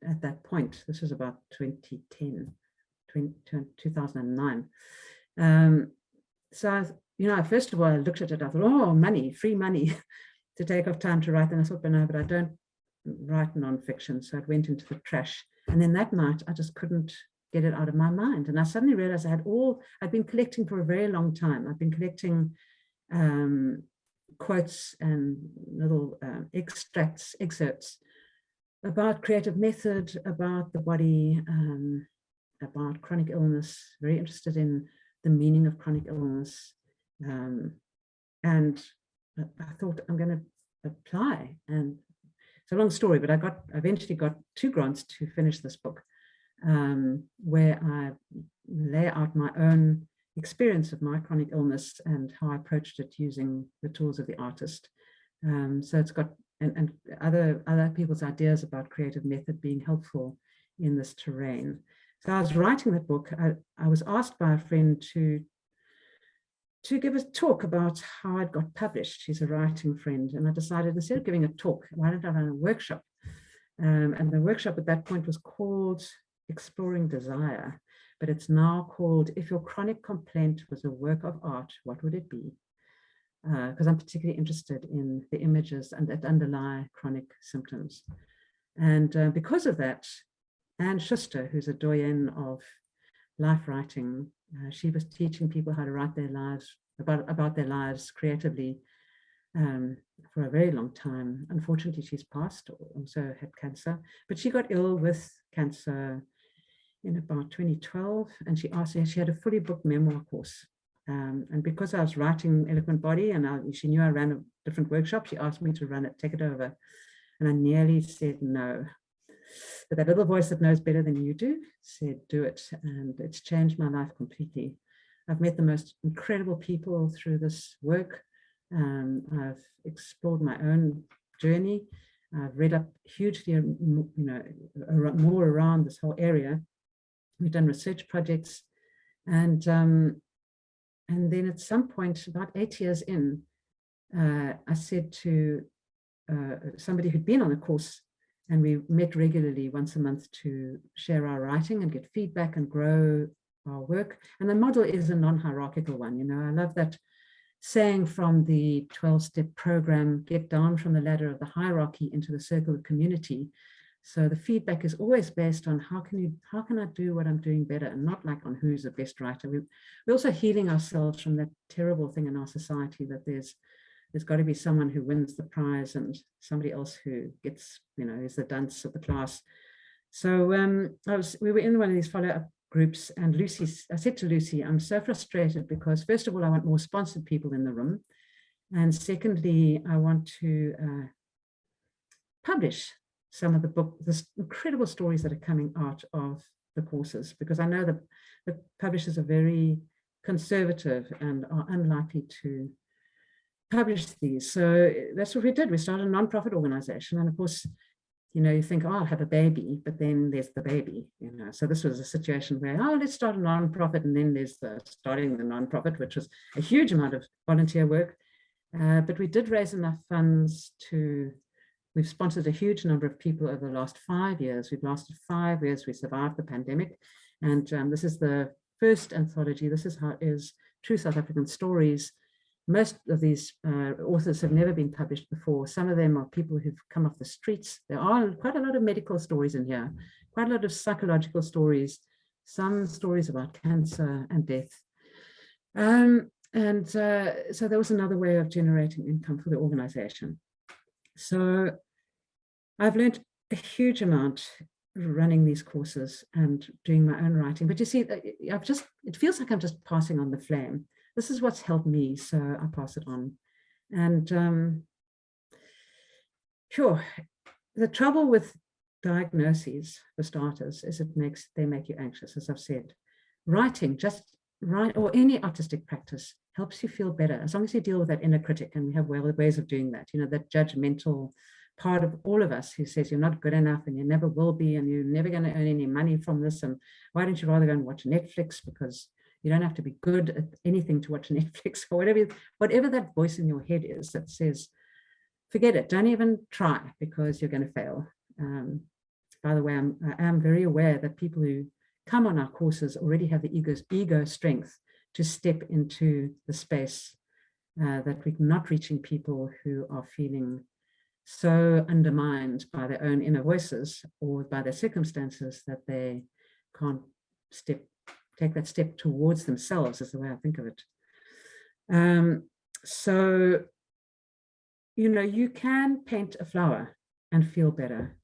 at that point. This was about 2009. So, first of all, I looked at it, I thought, oh, money, free money. to take off time to write. And I thought, but no, but I don't write nonfiction. So it went into the trash. And then that night, I just couldn't get it out of my mind. And I suddenly realized I'd been collecting for a very long time. I've been collecting quotes and little excerpts about creative method, about the body, about chronic illness, very interested in the meaning of chronic illness. And I thought, I'm going to apply. And it's a long story, but I eventually got 2 grants to finish this book, where I lay out my own experience of my chronic illness and how I approached it using the tools of the artist. So it's got and other people's ideas about creative method being helpful in this terrain. So I was writing that book. I was asked by a friend to give a talk about how I'd got published. She's a writing friend, and I decided, instead of giving a talk, why don't I run a workshop? And the workshop at that point was called Exploring Desire, but it's now called If Your Chronic Complaint Was a Work of Art, What Would It Be? Because I'm particularly interested in the images and that underlie chronic symptoms. And because of that, Anne Schuster, who's a doyen of life writing, she was teaching people how to write their lives, about their lives creatively for a very long time. Unfortunately, she's passed, also had cancer, but she got ill with cancer in about 2012, and she had a fully booked memoir course. And because I was writing Eloquent Body, and she knew I ran a different workshop, she asked me to run it, take it over. And I nearly said no. But that little voice that knows better than you do said, do it. And it's changed my life completely. I've met the most incredible people through this work. I've explored my own journey. I've read up hugely, more around this whole area. We've done research projects. And then at some point, about 8 years in, I said to somebody who'd been on a course, and we met regularly once a month to share our writing and get feedback and grow our work. And the model is a non-hierarchical one. I love that saying from the 12-step program, get down from the ladder of the hierarchy into the circle of community. So the feedback is always based on how can I do what I'm doing better, and not like on who's the best writer. We're also healing ourselves from that terrible thing in our society that there's got to be someone who wins the prize and somebody else who gets, is the dunce of the class. So we were in one of these follow-up groups, and I said to Lucy, I'm so frustrated because first of all, I want more sponsored people in the room. And secondly, I want to publish some of the incredible stories that are coming out of the courses, because I know that the publishers are very conservative and are unlikely to publish these. So that's what we did. We started a nonprofit organization. And of course, you think, oh, I'll have a baby, but then there's the baby, So this was a situation where, oh, let's start a nonprofit. And then there's starting the nonprofit, which was a huge amount of volunteer work. But we did raise enough funds we've sponsored a huge number of people over the last 5 years. We've lasted 5 years. We survived the pandemic. And this is the first anthology. This is how it is, True South African Stories. Most of these authors have never been published before. Some of them are people who've come off the streets. There are quite a lot of medical stories in here, quite a lot of psychological stories, some stories about cancer and death. So there was another way of generating income for the organization. So I've learned a huge amount running these courses and doing my own writing. But you see, it feels like I'm just passing on the flame. This is what's helped me, so I pass it on. And sure, the trouble with diagnoses, for starters, is they make you anxious, as I've said. Writing, or any artistic practice, helps you feel better, as long as you deal with that inner critic, and we have ways of doing that. That judgmental part of all of us who says you're not good enough and you never will be and you're never going to earn any money from this, and why don't you rather go and watch Netflix, because you don't have to be good at anything to watch Netflix, or whatever that voice in your head is that says, forget it, don't even try because you're going to fail. By the way, I am very aware that people who come on our courses already have the ego strength to step into the space that we're not reaching people who are feeling so undermined by their own inner voices or by their circumstances that they can't take that step towards themselves, is the way I think of it. So, you know, you can paint a flower and feel better,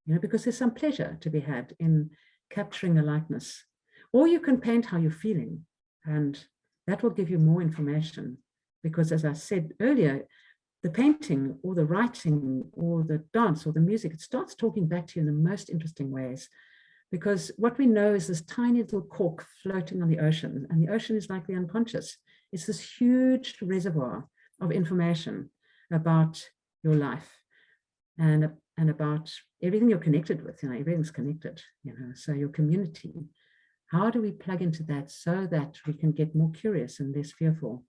you know, because there's some pleasure to be had in capturing a likeness. Or you can paint how you're feeling, and that will give you more information. Because as I said earlier, the painting or the writing or the dance or the music, it starts talking back to you in the most interesting ways. Because what we know is this tiny little cork floating on the ocean, and the ocean is like the unconscious. It's this huge reservoir of information about your life and about everything you're connected with. You know, everything's connected, you know, so your community. How do we plug into that so that we can get more curious and less fearful?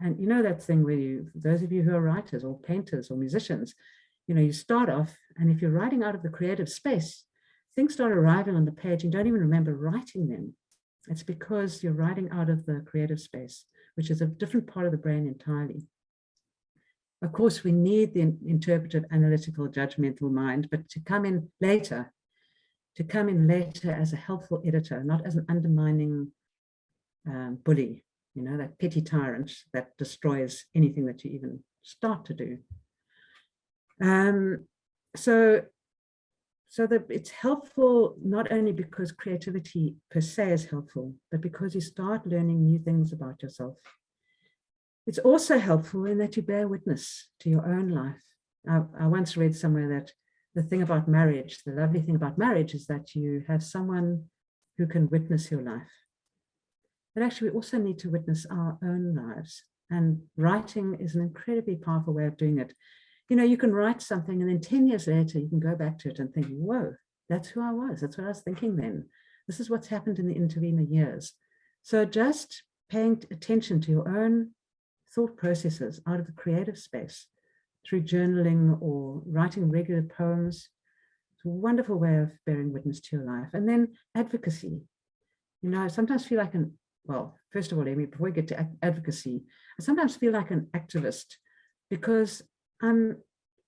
And you know that thing where you, those of you who are writers or painters or musicians, you know, you start off, and if you're writing out of the creative space, things start arriving on the page and you don't even remember writing them. It's because you're writing out of the creative space, which is a different part of the brain entirely. Of course, we need the interpretive, analytical, judgmental mind, but to come in later as a helpful editor, not as an undermining bully, you know, that petty tyrant that destroys anything that you even start to do. So that it's helpful not only because creativity per se is helpful, but because you start learning new things about yourself. It's also helpful in that you bear witness to your own life. I once read somewhere that the thing about marriage, the lovely thing about marriage is that you have someone who can witness your life. But actually, we also need to witness our own lives. And writing is an incredibly powerful way of doing it. You know, you can write something and then 10 years later, you can go back to it and think, whoa, that's who I was. That's what I was thinking then. This is what's happened in the intervener years. So just paying attention to your own thought processes out of the creative space through journaling or writing regular poems. It's a wonderful way of bearing witness to your life. And then advocacy. You know, I sometimes feel like well, first of all, Amy, before we get to advocacy, I sometimes feel like an activist because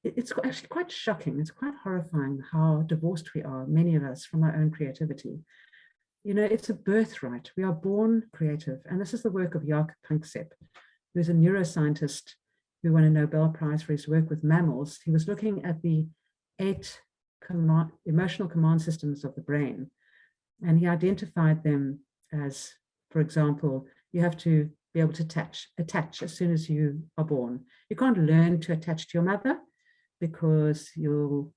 it's actually quite shocking. It's quite horrifying how divorced we are, many of us, from our own creativity. You know, it's a birthright. We are born creative. And this is the work of Jaak Panksepp, who's a neuroscientist who won a Nobel Prize for his work with mammals. He was looking at the 8 emotional command systems of the brain. And he identified them as, for example, you have to be able to attach as soon as you are born. You can't learn to attach to your mother because you'll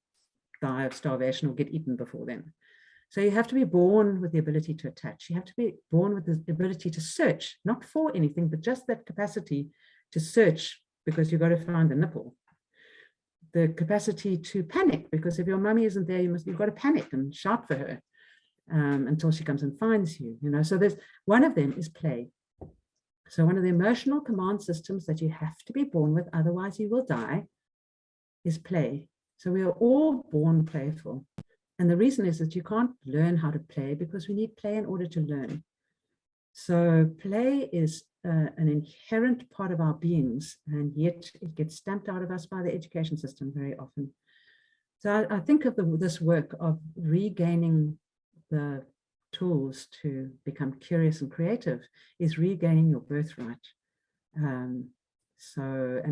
die of starvation or get eaten before then. So you have to be born with the ability to attach. You have to be born with the ability to search, not for anything, but just that capacity to search because you've got to find the nipple. The capacity to panic, because if your mummy isn't there, you've got to panic and shout for her until she comes and finds you. You know, so there's one of them is play. So one of the emotional command systems that you have to be born with, otherwise you will die, is play. So we are all born playful. And the reason is that you can't learn how to play because we need play in order to learn. So play is an inherent part of our beings, and yet it gets stamped out of us by the education system very often. So I think of this work of regaining the tools to become curious and creative is regaining your birthright. And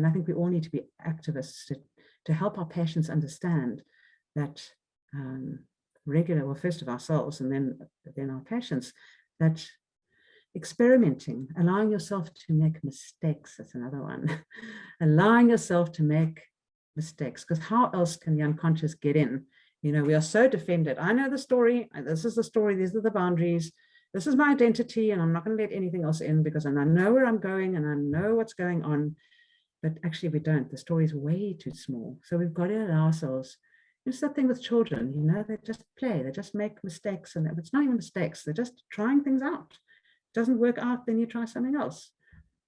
I think we all need to be activists to help our patients understand that well, first of ourselves and then our patients, that experimenting, allowing yourself to make mistakes, that's another one. Allowing yourself to make mistakes, because how else can the unconscious get in? You know, we are so defended. I know the story, this is the story, these are the boundaries, this is my identity, and I'm not going to let anything else in because I know where I'm going and I know what's going on. But actually we don't. The story is way too small. So we've got to allow ourselves. It's that thing with children, you know, they just play, they just make mistakes, and it's not even mistakes, they're just trying things out. It doesn't work out, then you try something else.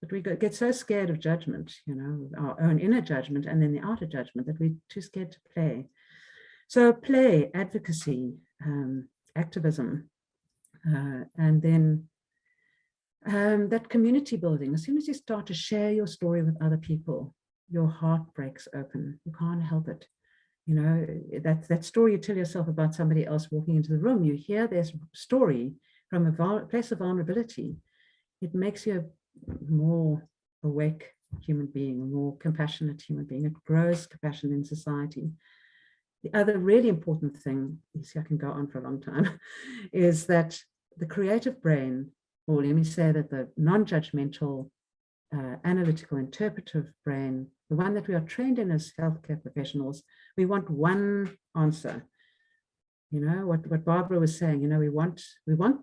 But we get so scared of judgment, you know, our own inner judgment and then the outer judgment, that we're too scared to play. So play, advocacy, activism, and then That community building, as soon as you start to share your story with other people, your heart breaks open. You can't help it. You know, that story you tell yourself about somebody else walking into the room, you hear their story from a place of vulnerability. It makes you a more awake human being, a more compassionate human being. It grows compassion in society. The other really important thing, you see I can go on for a long time, is that the creative brain, or let me say that the non-judgmental, analytical, interpretive brain, the one that we are trained in as healthcare professionals, we want one answer. You know, what Barbara was saying, you know, we want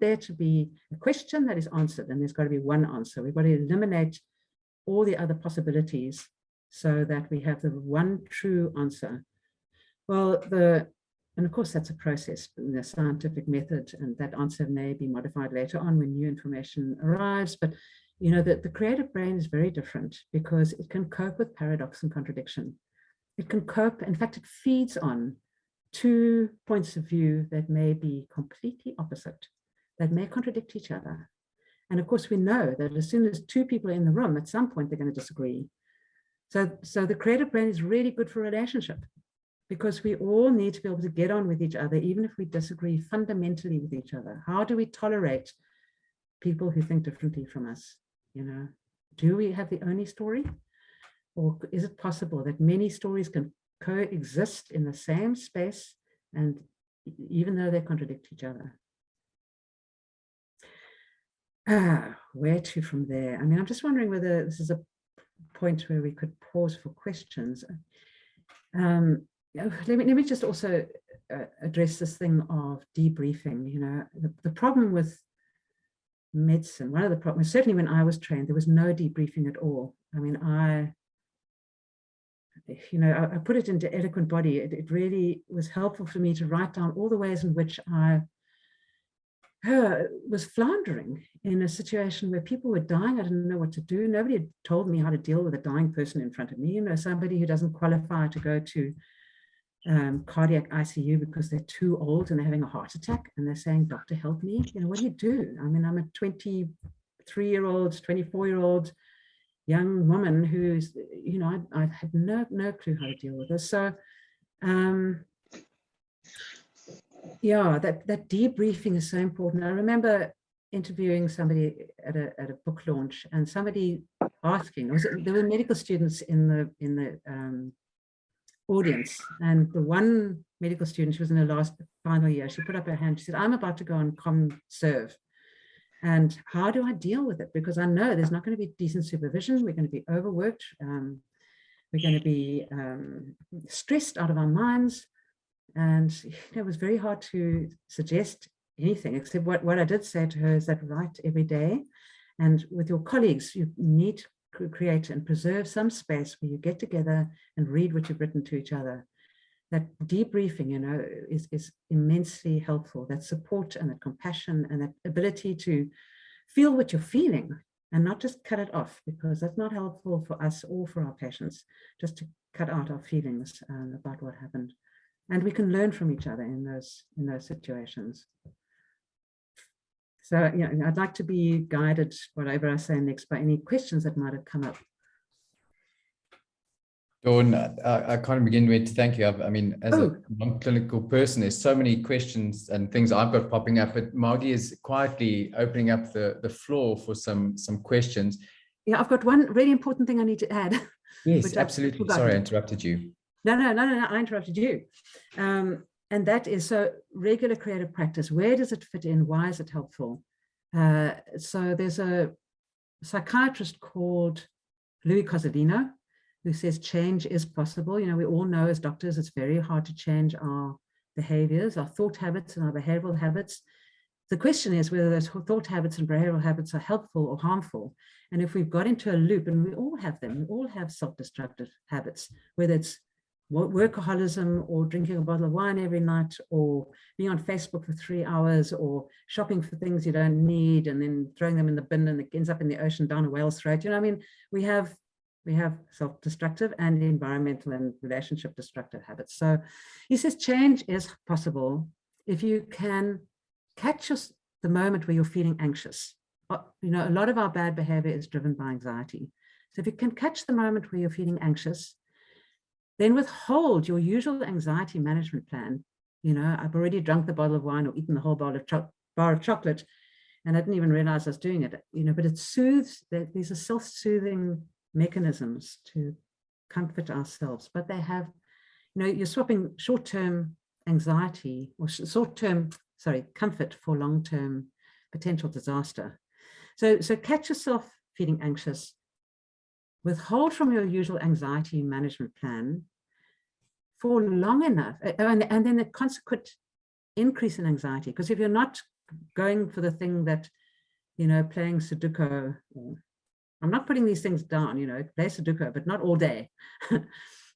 there to be a question that is answered, and there's got to be one answer. We've got to eliminate all the other possibilities so that we have the one true answer. Well, and of course that's a process in the scientific method, and that answer may be modified later on when new information arrives. But you know that the creative brain is very different because it can cope with paradox and contradiction. It can cope, in fact, it feeds on two points of view that may be completely opposite, that may contradict each other. And of course, we know that as soon as two people are in the room, at some point they're going to disagree. So the creative brain is really good for relationship, because we all need to be able to get on with each other, even if we disagree fundamentally with each other. How do we tolerate people who think differently from us? You know, do we have the only story? Or is it possible that many stories can coexist in the same space, and even though they contradict each other? Where to from there? I mean, I'm just wondering whether this is a point where we could pause for questions. Let me just also address this thing of debriefing. You know, the problem with medicine, one of the problems, certainly when I was trained, there was no debriefing at all. I mean, I put it into eloquent body. It really was helpful for me to write down all the ways in which I was floundering in a situation where people were dying. I didn't know what to do. Nobody had told me how to deal with a dying person in front of me. You know, somebody who doesn't qualify to go to cardiac ICU because they're too old and they're having a heart attack, and they're saying, "Doctor, help me." You know, what do you do? I mean, I'm a 23-year-old, 24-year-old young woman who's, you know, I had no clue how to deal with this. So, yeah, that debriefing is so important. I remember interviewing somebody at a book launch, and somebody asking, there were medical students in the audience, and the one medical student, she was in her final year, she put up her hand, she said, "I'm about to go on ComServe, and how do I deal with it? Because I know there's not going to be decent supervision, we're going to be overworked, we're going to be stressed out of our minds." And it was very hard to suggest anything, except what I did say to her is that write every day, and with your colleagues, you need to create and preserve some space where you get together and read what you've written to each other. That debriefing, you know, is immensely helpful. That support and that compassion and that ability to feel what you're feeling and not just cut it off, because that's not helpful for us or for our patients, just to cut out our feelings about what happened. And we can learn from each other in those situations. So, you know, I'd like to be guided, whatever I say next, by any questions that might have come up. Dawn, I can't begin with to thank you. I mean, as a non-clinical person, there's so many questions and things I've got popping up, but Margie is quietly opening up the floor for some questions. Yeah, I've got one really important thing I need to add. Yes, absolutely. Sorry, I interrupted you. No, I interrupted you. And that is, so regular creative practice, where does it fit in? Why is it helpful? So there's a psychiatrist called Louis Cozzolino who says change is possible. You know, we all know as doctors, it's very hard to change our behaviors, our thought habits and our behavioral habits. The question is whether those thought habits and behavioral habits are helpful or harmful. And if we've got into a loop, and we all have them, we all have self-destructive habits, whether it's workaholism or drinking a bottle of wine every night, or being on Facebook for 3 hours, or shopping for things you don't need and then throwing them in the bin and it ends up in the ocean down a whale's throat. You know, I mean, we have self-destructive and environmental and relationship destructive habits. So he says change is possible if you can catch the moment where you're feeling anxious. you know, a lot of our bad behavior is driven by anxiety. So if you can catch the moment where you're feeling anxious, then withhold your usual anxiety management plan. You know, I've already drunk the bottle of wine or eaten the whole bar of chocolate, and I didn't even realize I was doing it, you know, but it soothes, these are self-soothing mechanisms to comfort ourselves, but they have, you know, you're swapping short-term anxiety or short-term, comfort for long-term potential disaster. So catch yourself feeling anxious, withhold from your usual anxiety management plan for long enough, and then the consequent increase in anxiety. Because if you're not going for the thing that, you know, playing Sudoku, I'm not putting these things down, you know, play Sudoku, but not all day.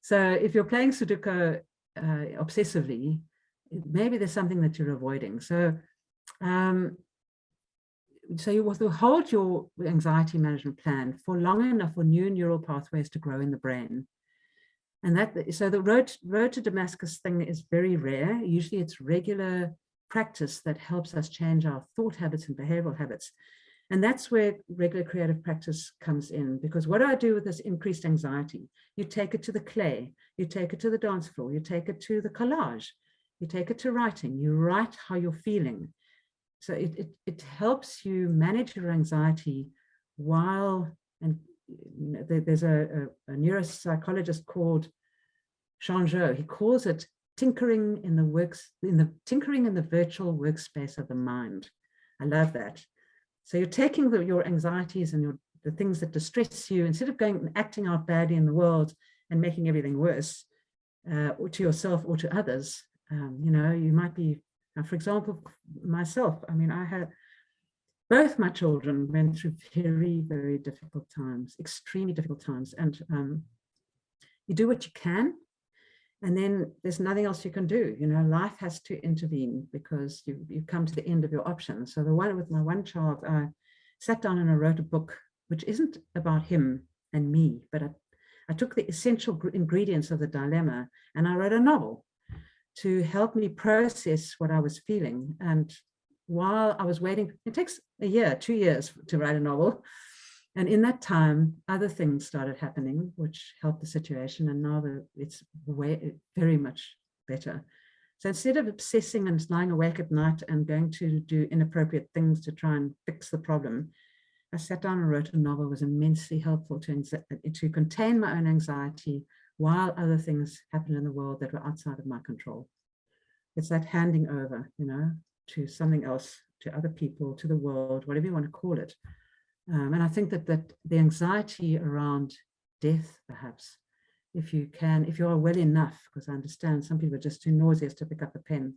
So if you're playing Sudoku obsessively, maybe there's something that you're avoiding. So you will hold your anxiety management plan for long enough for new neural pathways to grow in the brain. And so the road to Damascus thing is very rare. Usually it's regular practice that helps us change our thought habits and behavioral habits. And that's where regular creative practice comes in, because what do I do with this increased anxiety? You take it to the clay, you take it to the dance floor, you take it to the collage, you take it to writing, you write how you're feeling. So it helps you manage your anxiety while, and you know, there's a neuropsychologist called Changeau. He calls it tinkering in the virtual workspace of the mind. I love that. So you're taking your anxieties and the things that distress you, instead of going and acting out badly in the world and making everything worse, or to yourself or to others. You know, you might be, for example, myself, I mean, I had both my children went through very, very difficult times, extremely difficult times. And you do what you can, and then there's nothing else you can do. You know, life has to intervene because you've come to the end of your options. So with my one child, I sat down and I wrote a book, which isn't about him and me, but I took the essential ingredients of the dilemma and I wrote a novel to help me process what I was feeling. And while I was waiting, it takes a year, 2 years to write a novel. And in that time, other things started happening, which helped the situation. And now it's very much better. So instead of obsessing and lying awake at night and going to do inappropriate things to try and fix the problem, I sat down and wrote a novel. It was immensely helpful to contain my own anxiety while other things happened in the world that were outside of my control. It's that handing over, you know, to something else, to other people, to the world, whatever you want to call it. And I think that the anxiety around death, perhaps, if you are well enough, because I understand some people are just too nauseous to pick up a pen,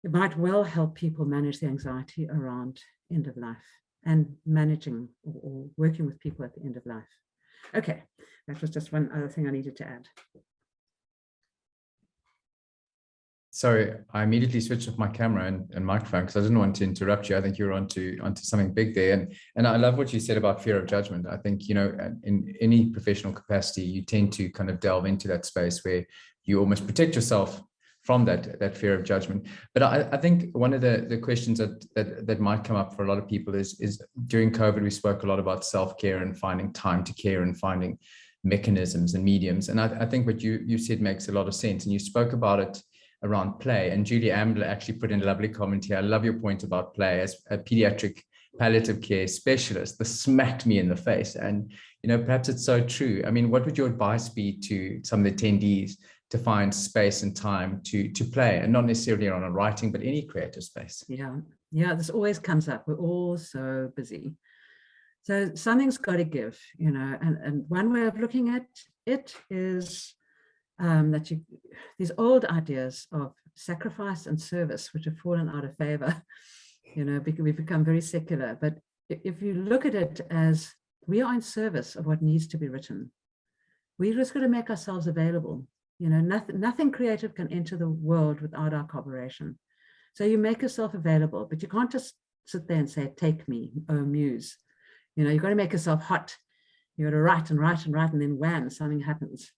it might well help people manage the anxiety around end of life and managing or working with people at the end of life. Okay, that was just one other thing I needed to add. Sorry, I immediately switched off my camera and microphone because I didn't want to interrupt you. I think you were onto something big there. And I love what you said about fear of judgment. I think, you know, in any professional capacity, you tend to kind of delve into that space where you almost protect yourself from that fear of judgment. But I think one of the questions that might come up for a lot of people is during COVID, we spoke a lot about self-care and finding time to care and finding mechanisms and mediums. And I think what you said makes a lot of sense. And you spoke about it around play. And Julie Ambler actually put in a lovely comment here. I love your point about play. As a pediatric palliative care specialist, this smacked me in the face. And, you know, perhaps it's so true. I mean, what would your advice be to some of the attendees to find space and time to play, and not necessarily around a writing, but any creative space? Yeah, this always comes up. We're all so busy. So something's got to give, you know, and one way of looking at it is these old ideas of sacrifice and service, which have fallen out of favor, you know, because we've become very secular. But if you look at it as we are in service of what needs to be written, we just got to make ourselves available. You know, nothing creative can enter the world without our cooperation. So you make yourself available, but you can't just sit there and say, take me, oh muse. You know, you've got to make yourself hot. You got to write and write and write, and then wham, something happens.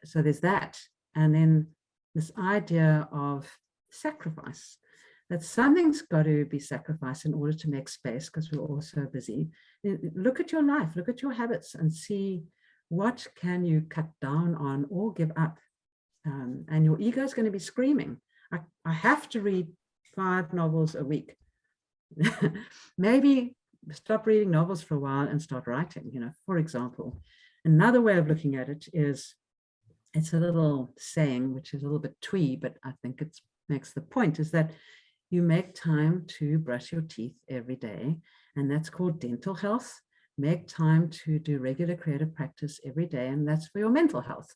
So there's that. And then this idea of sacrifice. that something's got to be sacrificed in order to make space, because we're all so busy. Look at your life, look at your habits, and see what can you cut down on or give up. And your ego is going to be screaming, I have to read 5 novels a week. Maybe stop reading novels for a while and start writing, for example. Another way of looking at it is, it's a little saying, which is a little bit twee, but I think it makes the point, is that you make time to brush your teeth every day, and that's called dental health. Make time to do regular creative practice every day, and that's for your mental health.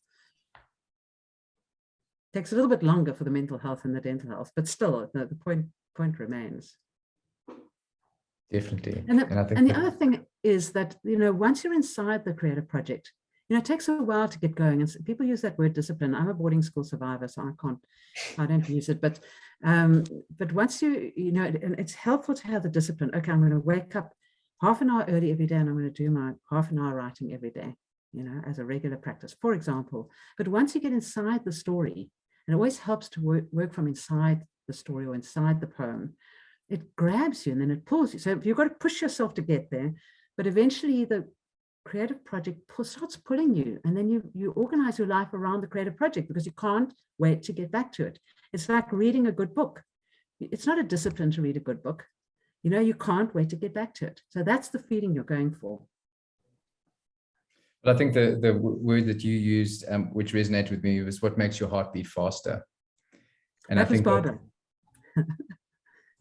Takes a little bit longer for the mental health and the dental health, but still the point remains. Definitely. And the other thing is that, once you're inside the creative project, it takes a while to get going. And people use that word discipline. I'm a boarding school survivor, so I don't use it. But once and it's helpful to have the discipline. Okay, I'm going to wake up half an hour early every day, and I'm going to do my half an hour writing every day, as a regular practice, for example. But once you get inside the story, and it always helps to work from inside the story or inside the poem, it grabs you and then it pulls you. So you've got to push yourself to get there, but eventually the creative project starts pulling you, and then you organize your life around the creative project, because you can't wait to get back to it. It's like reading a good book. It's not a discipline to read a good book. You can't wait to get back to it. So that's the feeling you're going for. But I think the word that you used, which resonated with me, was what makes your heart beat faster. And that was Barbara.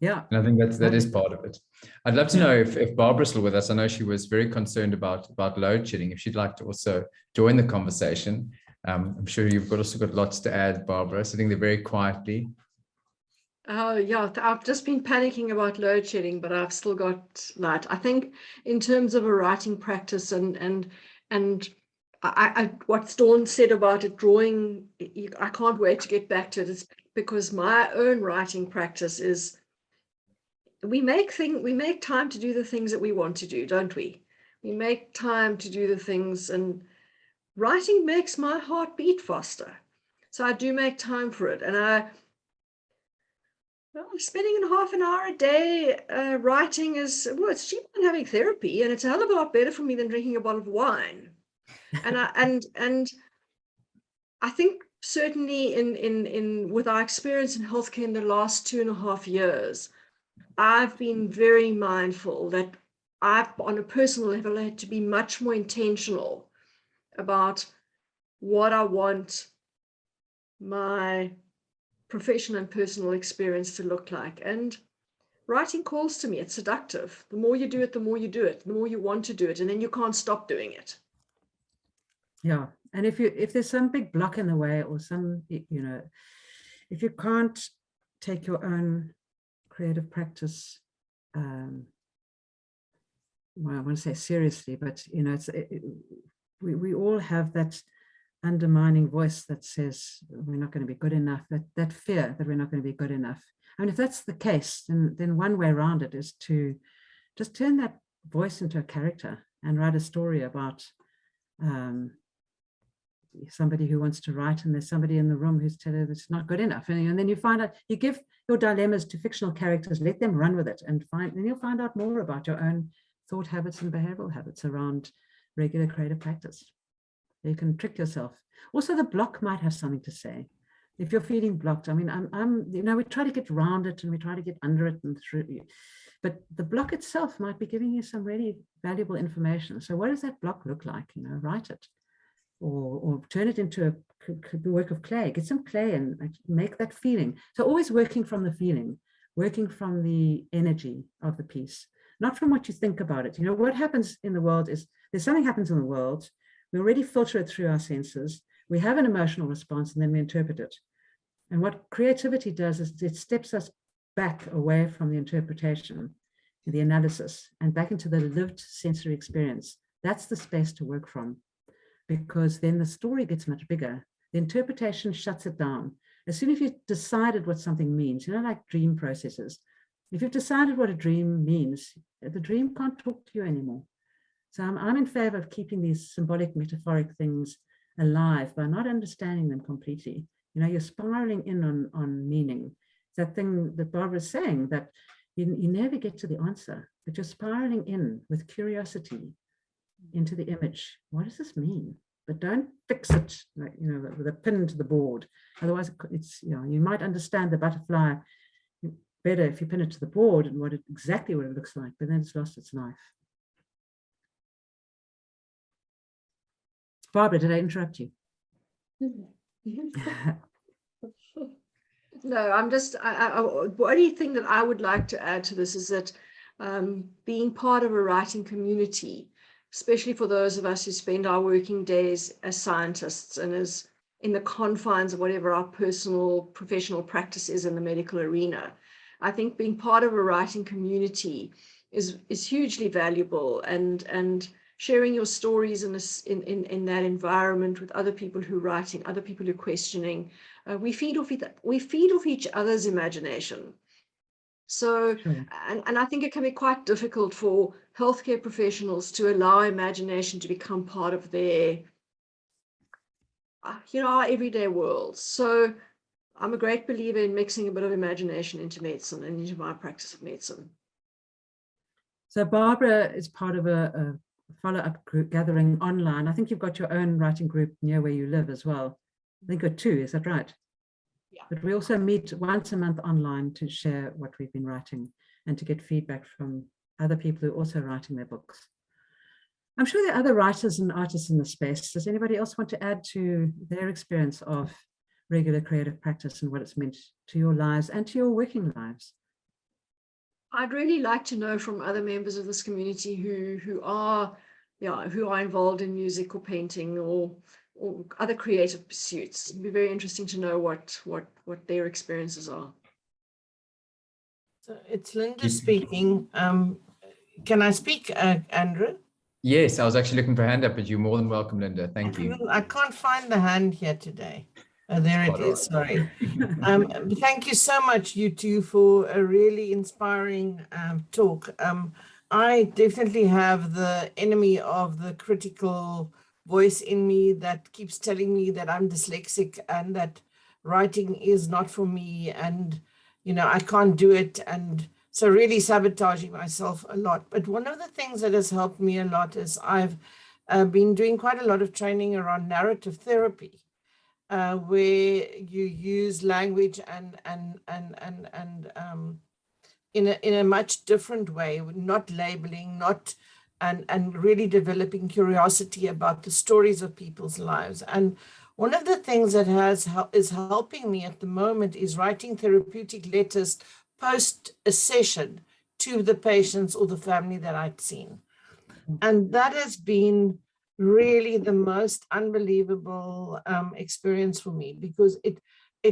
Yeah. And I think that is part of it. I'd love to know if Barbara's still with us. I know she was very concerned about load shedding. If she'd like to also join the conversation. I'm sure you've also got lots to add, Barbara, sitting there very quietly. Oh, yeah, I've just been panicking about load shedding, but I've still got light. I think in terms of a writing practice and what Dawn said about it, drawing, I can't wait to get back to it. It's because my own writing practice is, we make time to do the things that we want to do, don't we? We make time to do the things, and writing makes my heart beat faster. So I do make time for it. And spending half an hour a day writing is, it's cheaper than having therapy, and it's a hell of a lot better for me than drinking a bottle of wine. And I think certainly in with our experience in healthcare in the last 2.5 years, I've been very mindful that I've, on a personal level, had to be much more intentional about what I want my professional and personal experience to look like. And writing calls to me. It's seductive. The more you do it, the more you do it, the more you want to do it, and then you can't stop doing it. Yeah. And if there's some big block in the way, or some, if you can't take your own creative practice, well, I want to say seriously, but we all have that undermining voice that says we're not going to be good enough, that fear that we're not going to be good enough. I mean, if that's the case, then one way around it is to just turn that voice into a character and write a story about somebody who wants to write, and there's somebody in the room who's telling you it's not good enough. And then you find out, you give your dilemmas to fictional characters, let them run with it, and then you'll find out more about your own thought habits and behavioral habits around regular creative practice. You can trick yourself. Also, the block might have something to say. If you're feeling blocked, I mean, we try to get around it and we try to get under it and through you, but the block itself might be giving you some really valuable information. So what does that block look like? Write it, or turn it into a work of clay. Get some clay and make that feeling. So always working from the feeling, working from the energy of the piece, not from what you think about it. What happens in the world is there's something happens in the world. We already filter it through our senses. We have an emotional response, and then we interpret it. And what creativity does is it steps us back away from the interpretation, the analysis, and back into the lived sensory experience. That's the space to work from, because then the story gets much bigger. The interpretation shuts it down. As soon as you've decided what something means, like dream processes, if you've decided what a dream means, the dream can't talk to you anymore. So I'm in favor of keeping these symbolic, metaphoric things alive by not understanding them completely. You're spiraling in on meaning. that thing that Barbara's saying, that you never get to the answer, but you're spiraling in with curiosity into the image. What does this mean? But don't fix it, like, you know, with a pin to the board. Otherwise, it's, you know, you might understand the butterfly better if you pin it to the board and exactly what it looks like, but then it's lost its life. Barbara, did I interrupt you? No, I'm just, the only thing that I would like to add to this is that being part of a writing community, especially for those of us who spend our working days as scientists and as in the confines of whatever our personal professional practice is in the medical arena, I think being part of a writing community is hugely valuable, and sharing your stories in that environment with other people who are writing, other people who are questioning. We feed off each other's imagination. So, Sure. and I think it can be quite difficult for healthcare professionals to allow imagination to become part of their, you know, our everyday world. So I'm a great believer in mixing a bit of imagination into medicine and into my practice of medicine. So Barbara is part of a follow-up group gathering online. I think you've got your own writing group near where you live as well. I think you've got two, is that right? Yeah. But we also meet once a month online to share what we've been writing and to get feedback from other people who are also writing their books. I'm sure there are other writers and artists in the space. Does anybody else want to add to their experience of regular creative practice and what it's meant to your lives and to your working lives? I'd really like to know from other members of this community who are involved in music or painting or other creative pursuits. It'd be very interesting to know what their experiences are. So it's Linda speaking. Can I speak, Andrew? Yes, I was actually looking for a hand up, but you're more than welcome, Linda. Thank you. I can't find the hand here today. There it is, sorry. Thank you so much, you two, for a really inspiring talk. I definitely have the enemy of the critical voice in me that keeps telling me that I'm dyslexic and that writing is not for me and, you know, I can't do it. And so really sabotaging myself a lot. But one of the things that has helped me a lot is I've been doing quite a lot of training around narrative therapy. Where you use language and in a much different way, not labeling, and really developing curiosity about the stories of people's lives. And one of the things that is helping me at the moment is writing therapeutic letters post a session to the patients or the family that I'd seen, and that has been really the most unbelievable experience for me, because it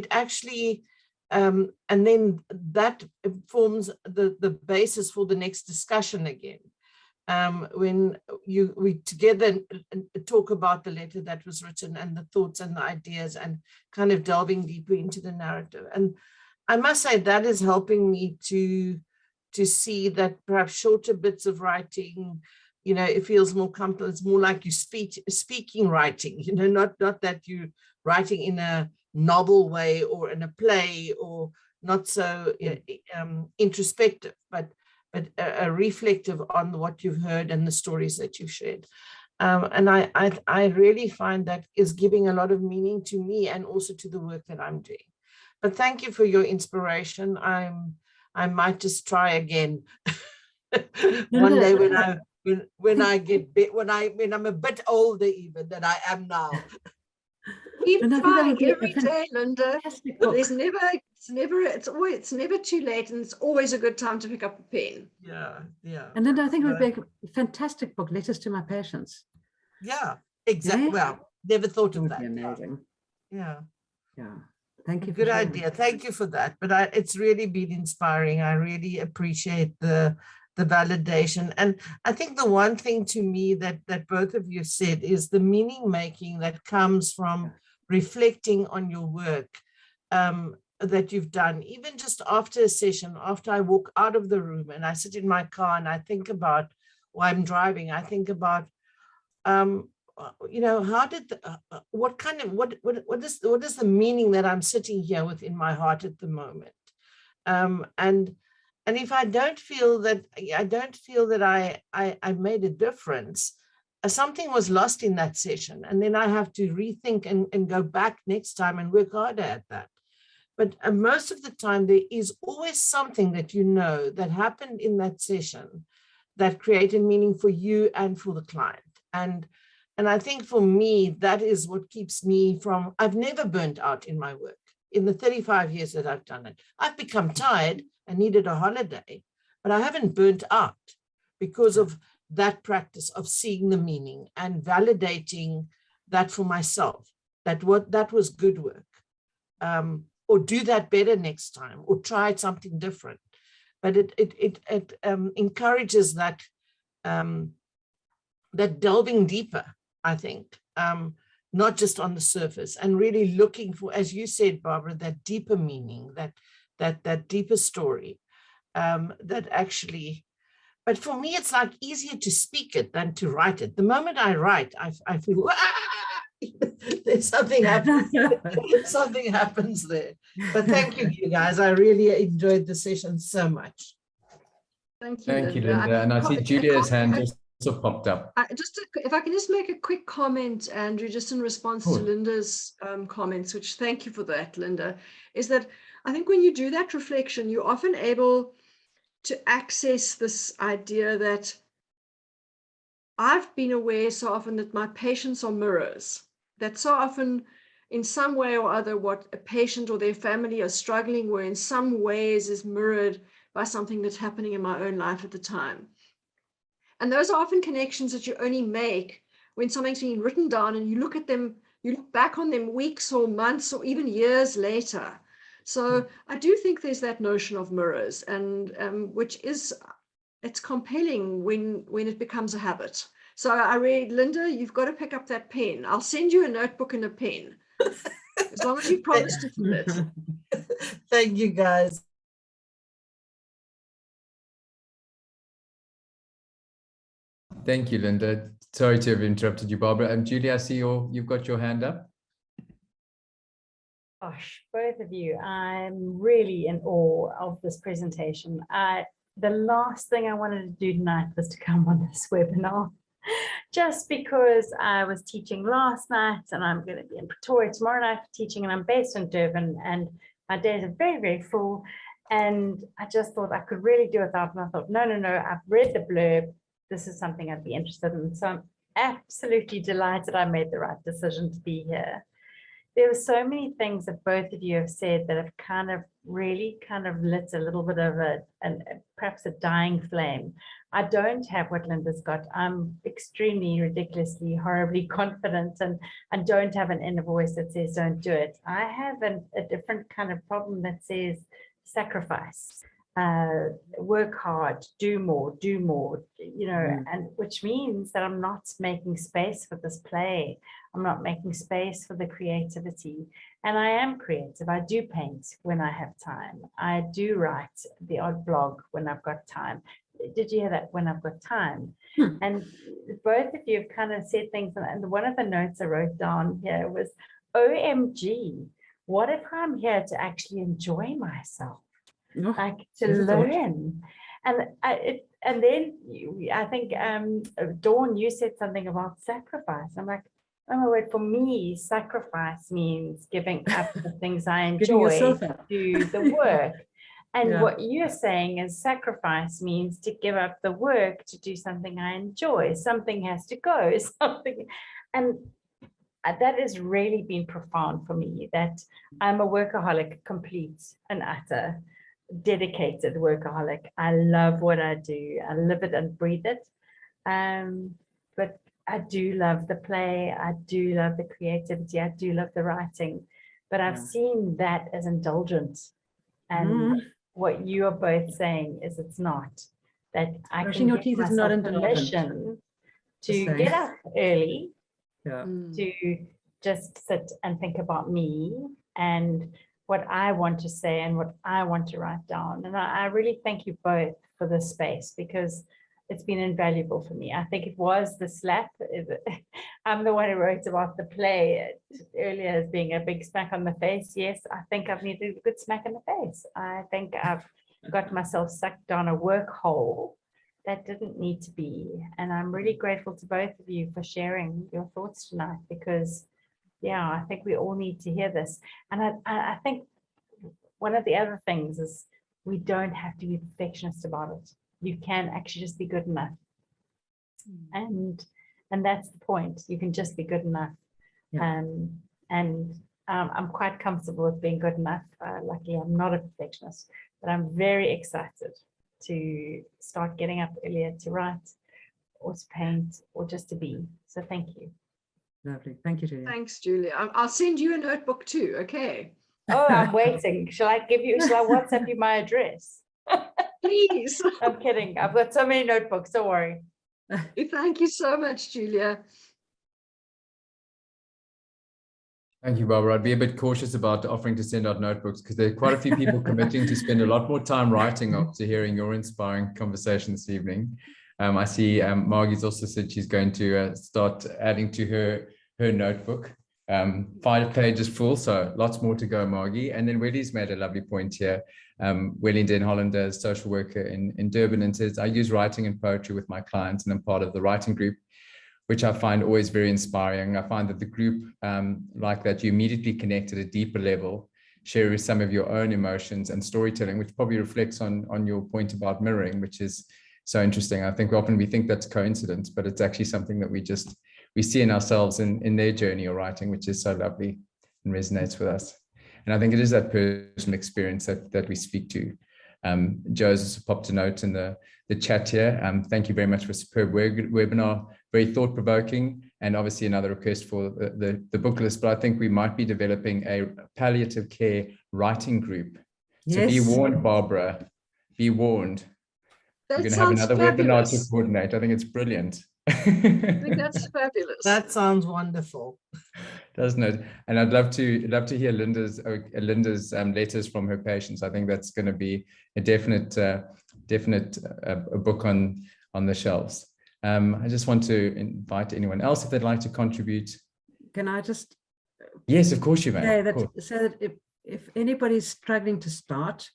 actually and then that forms the basis for the next discussion again, when we together talk about the letter that was written and the thoughts and the ideas and kind of delving deeper into the narrative. And I must say that is helping me to see that perhaps shorter bits of writing, you know, it feels more comfortable. It's more like you speaking writing, you know, not that you're writing in a novel way or in a play or not so introspective, but a reflective on what you've heard and the stories that you've shared. And I really find that is giving a lot of meaning to me and also to the work that I'm doing. But thank you for your inspiration. I might just try again one day when I'm a bit older even than I am now. Keep trying every day, Linda. It's never too late, and it's always a good time to pick up a pen. Yeah. And then I think it would be a fantastic book, Letters to My Patients. Yeah, exactly. Yeah? Well, never thought of that. That would be amazing. Yeah. Thank you. Good idea. Thank you for that. But it's really been inspiring. I really appreciate the validation. And I think the one thing to me that both of you said is the meaning making that comes from reflecting on your work that you've done, even just after a session, after I walk out of the room and I sit in my car and I think about while I'm driving, I think about, you know, how did, what is the meaning that I'm sitting here with in my heart at the moment? And if I don't feel that I made a difference, something was lost in that session, and then I have to rethink and go back next time and work harder at that. But most of the time, there is always something that that happened in that session that created meaning for you and for the client. And I think for me, that is what keeps me from, I've never burnt out in my work. In the 35 years that I've done it, I've become tired and needed a holiday, but I haven't burnt out because of that practice of seeing the meaning and validating that for myself, that was good work. Or do that better next time, or try something different. But it encourages that that delving deeper, I think, not just on the surface, and really looking for, as you said, Barbara, that deeper meaning, that deeper story, that actually. But for me, it's like easier to speak it than to write it. The moment I write, I feel, there's something happens. Something happens there. But thank you guys. I really enjoyed the session so much. Thank you, Linda. And I see Julia's hand also popped up. If I can just make a quick comment, Andrew, just in response to Linda's comments, which thank you for that, Linda, is that I think when you do that reflection, you're often able to access this idea that I've been aware so often that my patients are mirrors, that so often in some way or other what a patient or their family are struggling with in some ways is mirrored by something that's happening in my own life at the time. And those are often connections that you only make when something's been written down and you look at them, you look back on them weeks or months or even years later. So I do think there's that notion of mirrors, and which is, it's compelling when it becomes a habit. So I read, Linda, you've got to pick up that pen. I'll send you a notebook and a pen, as long as you promise to fill it. Thank you, guys. Thank you, Linda. Sorry to have interrupted you, Barbara. Julia, I see you've got your hand up. Gosh, both of you, I'm really in awe of this presentation. The last thing I wanted to do tonight was to come on this webinar, just because I was teaching last night and I'm going to be in Pretoria tomorrow night for teaching, and I'm based in Durban, and my days are very, very full. And I just thought I could really do without, and I thought, no, I've read the blurb. This is something I'd be interested in. So I'm absolutely delighted I made the right decision to be here. There were so many things that both of you have said that have kind of really lit a little bit of perhaps a dying flame. I don't have what Linda's got. I'm extremely, ridiculously, horribly confident and don't have an inner voice that says don't do it. I have a different kind of problem that says sacrifice. Work hard, do more, and which means that I'm not making space for this play. I'm not making space for the creativity. And I am creative. I do paint when I have time. I do write the odd blog when I've got time. Did you hear that? When I've got time. And both of you have kind of said things, and one of the notes I wrote down here was, OMG, what if I'm here to actually enjoy myself? Like to learn. And then I think Dawn, you said something about sacrifice. I'm like, oh my word, for me, sacrifice means giving up the things I enjoy to do the work. And what you're saying is sacrifice means to give up the work to do something I enjoy. Something has to go, something. And that has really been profound for me, that I'm a workaholic, complete and utter, dedicated workaholic. I love what I do. I live it and breathe it. But I do love the play. I do love the creativity. I do love the writing. But I've seen that as indulgent. And what you are both saying is it's not. That I can give myself permission to get up early, to just sit and think about me and what I want to say and what I want to write down. And I really thank you both for this space, because it's been invaluable for me. I think it was the slap. I'm the one who wrote about the play earlier as being a big smack on the face. Yes, I think I've needed a good smack in the face. I think I've got myself sucked down a work hole that didn't need to be. And I'm really grateful to both of you for sharing your thoughts tonight, because yeah, I think we all need to hear this. And I think one of the other things is we don't have to be perfectionist about it. You can actually just be good enough. And that's the point. You can just be good enough. Yeah. I'm quite comfortable with being good enough. Luckily, I'm not a perfectionist, but I'm very excited to start getting up earlier to write or to paint or just to be. So thank you. Lovely. Thank you, Julia. Thanks, Julia. I'll send you a notebook too. Okay. Oh, I'm waiting. Shall I WhatsApp you my address? Please. I'm kidding. I've got so many notebooks. Don't worry. Thank you so much, Julia. Thank you, Barbara. I'd be a bit cautious about offering to send out notebooks because there are quite a few people committing to spend a lot more time writing after hearing your inspiring conversation this evening. I see Margie's also said she's going to start adding to her notebook. 5 pages full, so lots more to go, Margie. And then Welly's made a lovely point here. Welly Den Hollander is social worker in Durban and says, I use writing and poetry with my clients and I'm part of the writing group, which I find always very inspiring. I find that the group like that, you immediately connect at a deeper level, share some of your own emotions and storytelling, which probably reflects on your point about mirroring, which is so interesting. I think often we think that's coincidence, but it's actually something that we see in ourselves in their journey of writing, which is so lovely and resonates with us. And I think it is that personal experience that we speak to. Joe's also popped a note in the chat here. Thank you very much for a superb webinar, very thought-provoking, and obviously another request for the book list, but I think we might be developing a palliative care writing group. Yes. So be warned, Barbara, be warned. We're going to have another webinar to coordinate. I think it's brilliant. I think that's fabulous. That sounds wonderful, doesn't it? And I'd love to hear Linda's letters from her patients. I think that's going to be a definite a book on the shelves. I just want to invite anyone else if they'd like to contribute. Can I just? Yes, of course you may. So that if anybody's struggling to start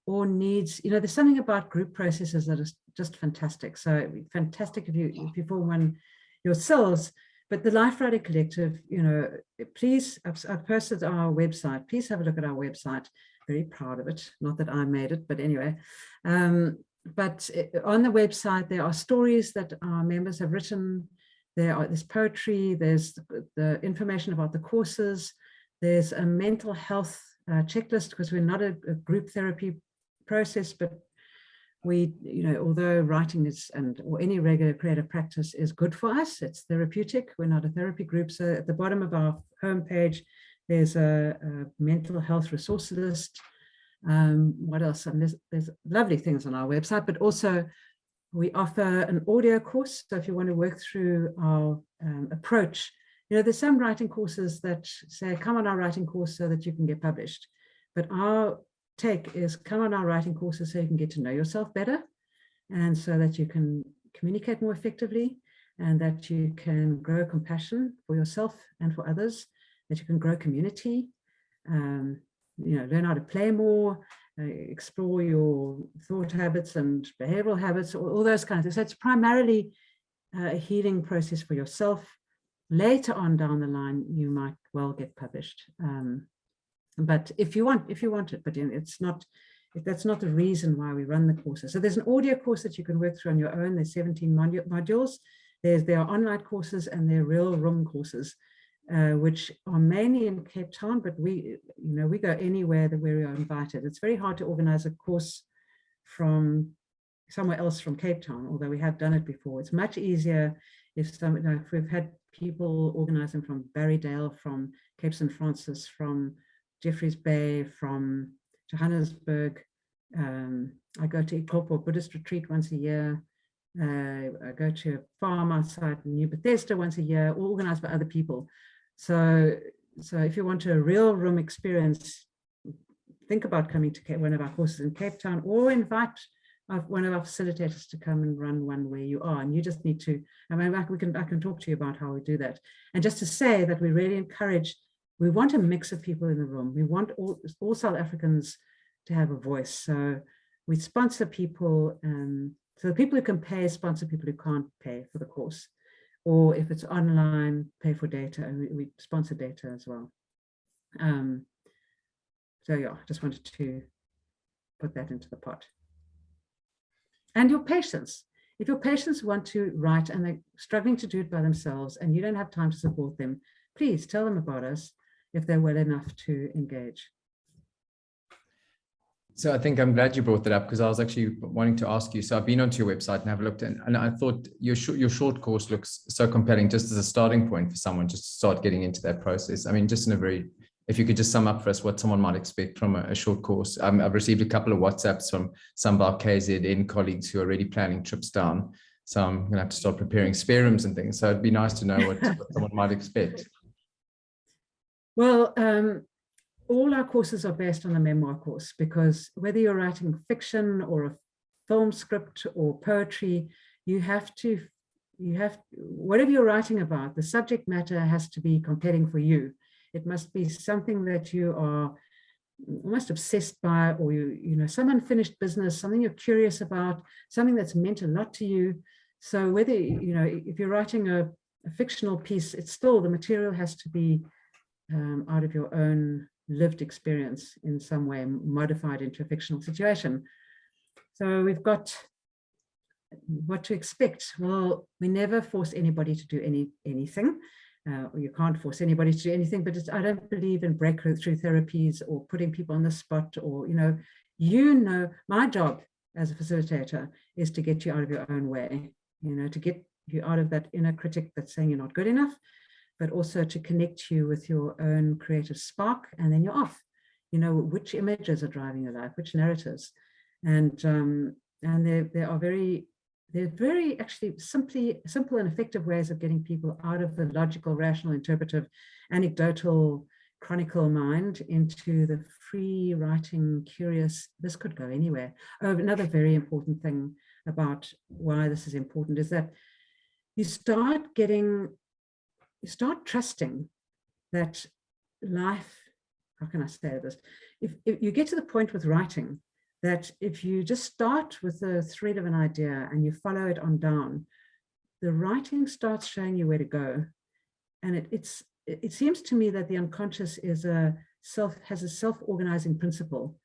or needs, there's something about group processes that is just fantastic. So fantastic if you form one yourselves, but the Life Writing Collective, please, I've posted our website. Please have a look at our website. Very proud of it. Not that I made it, but anyway. But on the website, there are stories that our members have written. There's poetry, there's the information about the courses. There's a mental health checklist, because we're not a group therapy process, but we, although writing or any regular creative practice is good for us, it's therapeutic. We're not a therapy group. So at the bottom of our homepage, there's a mental health resource list. What else? And there's lovely things on our website, but also we offer an audio course. So if you want to work through our approach, there's some writing courses that say, come on our writing course so that you can get published. But our take is come on our writing courses so you can get to know yourself better, and so that you can communicate more effectively, and that you can grow compassion for yourself and for others, that you can grow community, learn how to play more, explore your thought habits and behavioral habits, all those kinds of things. So it's primarily a healing process for yourself. Later on down the line, you might well get published. But if you want it, but that's not the reason why we run the courses. So there's an audio course that you can work through on your own. There's 17 modules. There are online courses and there are real room courses, which are mainly in Cape Town, but we go anywhere that we are invited. It's very hard to organize a course from somewhere else from Cape Town, although we have done it before. It's much easier if we've had people organize them from Barrydale, from Cape St. Francis, from Jeffreys Bay, from Johannesburg. I go to Ikopo Buddhist retreat once a year. I go to a farm outside New Bethesda once a year, all organized by other people. So if you want a real room experience, think about coming to one of our courses in Cape Town, or invite one of our facilitators to come and run one where you are, and you just need to, I mean, I can talk to you about how we do that. And just to say that we really encourage, we want a mix of people in the room. We want all South Africans to have a voice. So we sponsor people, so the people who can pay sponsor people who can't pay for the course, or if it's online, pay for data, and we sponsor data as well. So yeah, just wanted to put that into the pot. And your patients. If your patients want to write and they're struggling to do it by themselves and you don't have time to support them, please tell them about us if they're well enough to engage. So I think I'm glad you brought that up, because I was actually wanting to ask you. So I've been onto your website and have looked, and I thought your short course looks so compelling just as a starting point for someone just to start getting into that process. I mean, just in a very, if you could just sum up for us what someone might expect from a short course. I've received a couple of WhatsApps from some of our KZN colleagues who are already planning trips down. So I'm going to have to start preparing spare rooms and things. So it'd be nice to know what someone might expect. Well, all our courses are based on the memoir course, because whether you're writing fiction or a film script or poetry, whatever you're writing about, the subject matter has to be compelling for you. It must be something that you are almost obsessed by, or some unfinished business, something you're curious about, something that's meant a lot to you. So whether, if you're writing a fictional piece, it's still, the material has to be out of your own lived experience in some way, modified into a fictional situation. So we've got what to expect. Well, we never force anybody to do anything. Or you can't force anybody to do anything, but I don't believe in breakthrough therapies or putting people on the spot, or, my job as a facilitator is to get you out of your own way, to get you out of that inner critic that's saying you're not good enough, but also to connect you with your own creative spark, and then you're off. Which images are driving your life, which narratives, and they're very actually simple and effective ways of getting people out of the logical, rational, interpretive, anecdotal, chronicle mind into the free writing, curious, this could go anywhere. Oh, another very important thing about why this is important is that you start trusting that life, how can I say this? If you get to the point with writing that if you just start with the thread of an idea and you follow it on down, the writing starts showing you where to go. And it seems to me that the unconscious has a self-organizing principle,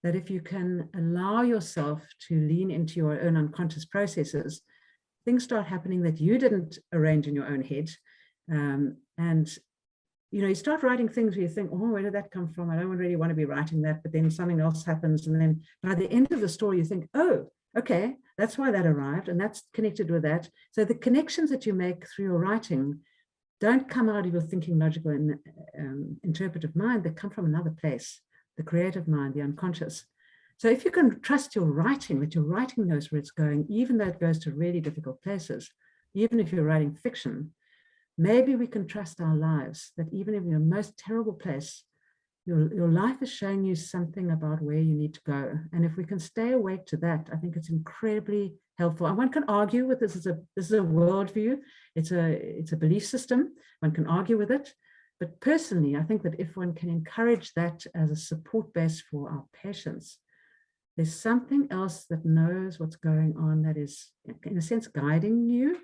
that if you can allow yourself to lean into your own unconscious processes, things start happening that you didn't arrange in your own head. And you start writing things where you think, oh, where did that come from? I don't really want to be writing that, but then something else happens. And then by the end of the story, you think, oh, okay, that's why that arrived. And that's connected with that. So the connections that you make through your writing don't come out of your thinking, logical, and interpretive mind. They come from another place, the creative mind, the unconscious. So if you can trust your writing, that your writing knows where it's going, even though it goes to really difficult places, even if you're writing fiction, maybe we can trust our lives, that even in your most terrible place, your life is showing you something about where you need to go. And if we can stay awake to that, I think it's incredibly helpful. And one can argue with this is a worldview, it's a belief system, one can argue with it. But personally, I think that if one can encourage that as a support base for our patients, there's something else that knows what's going on that is, in a sense, guiding you.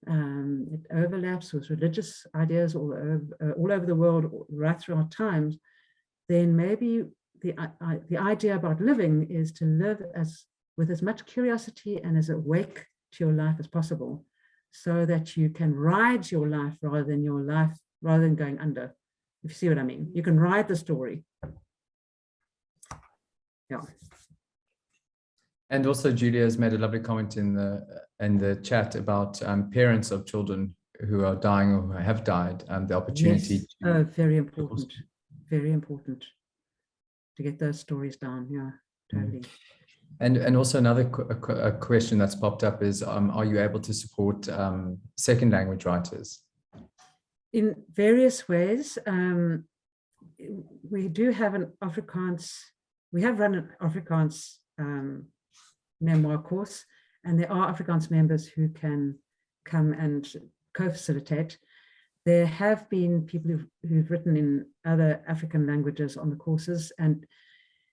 It overlaps with religious ideas all over the world, right through our times. Then maybe the idea about living is to live with as much curiosity and as awake to your life as possible, so that you can ride your life rather than going under. If you see what I mean, you can ride the story. Yeah. And also, Julia has made a lovely comment in the chat about parents of children who are dying or who have died, the opportunity. Yes. Oh, very important to get those stories down. Yeah, totally. And also another question that's popped up is, are you able to support second language writers? In various ways. We do have an Afrikaans, we have run an Afrikaans memoir course, and there are Afrikaans members who can come and co-facilitate. There have been people who've written in other African languages on the courses, and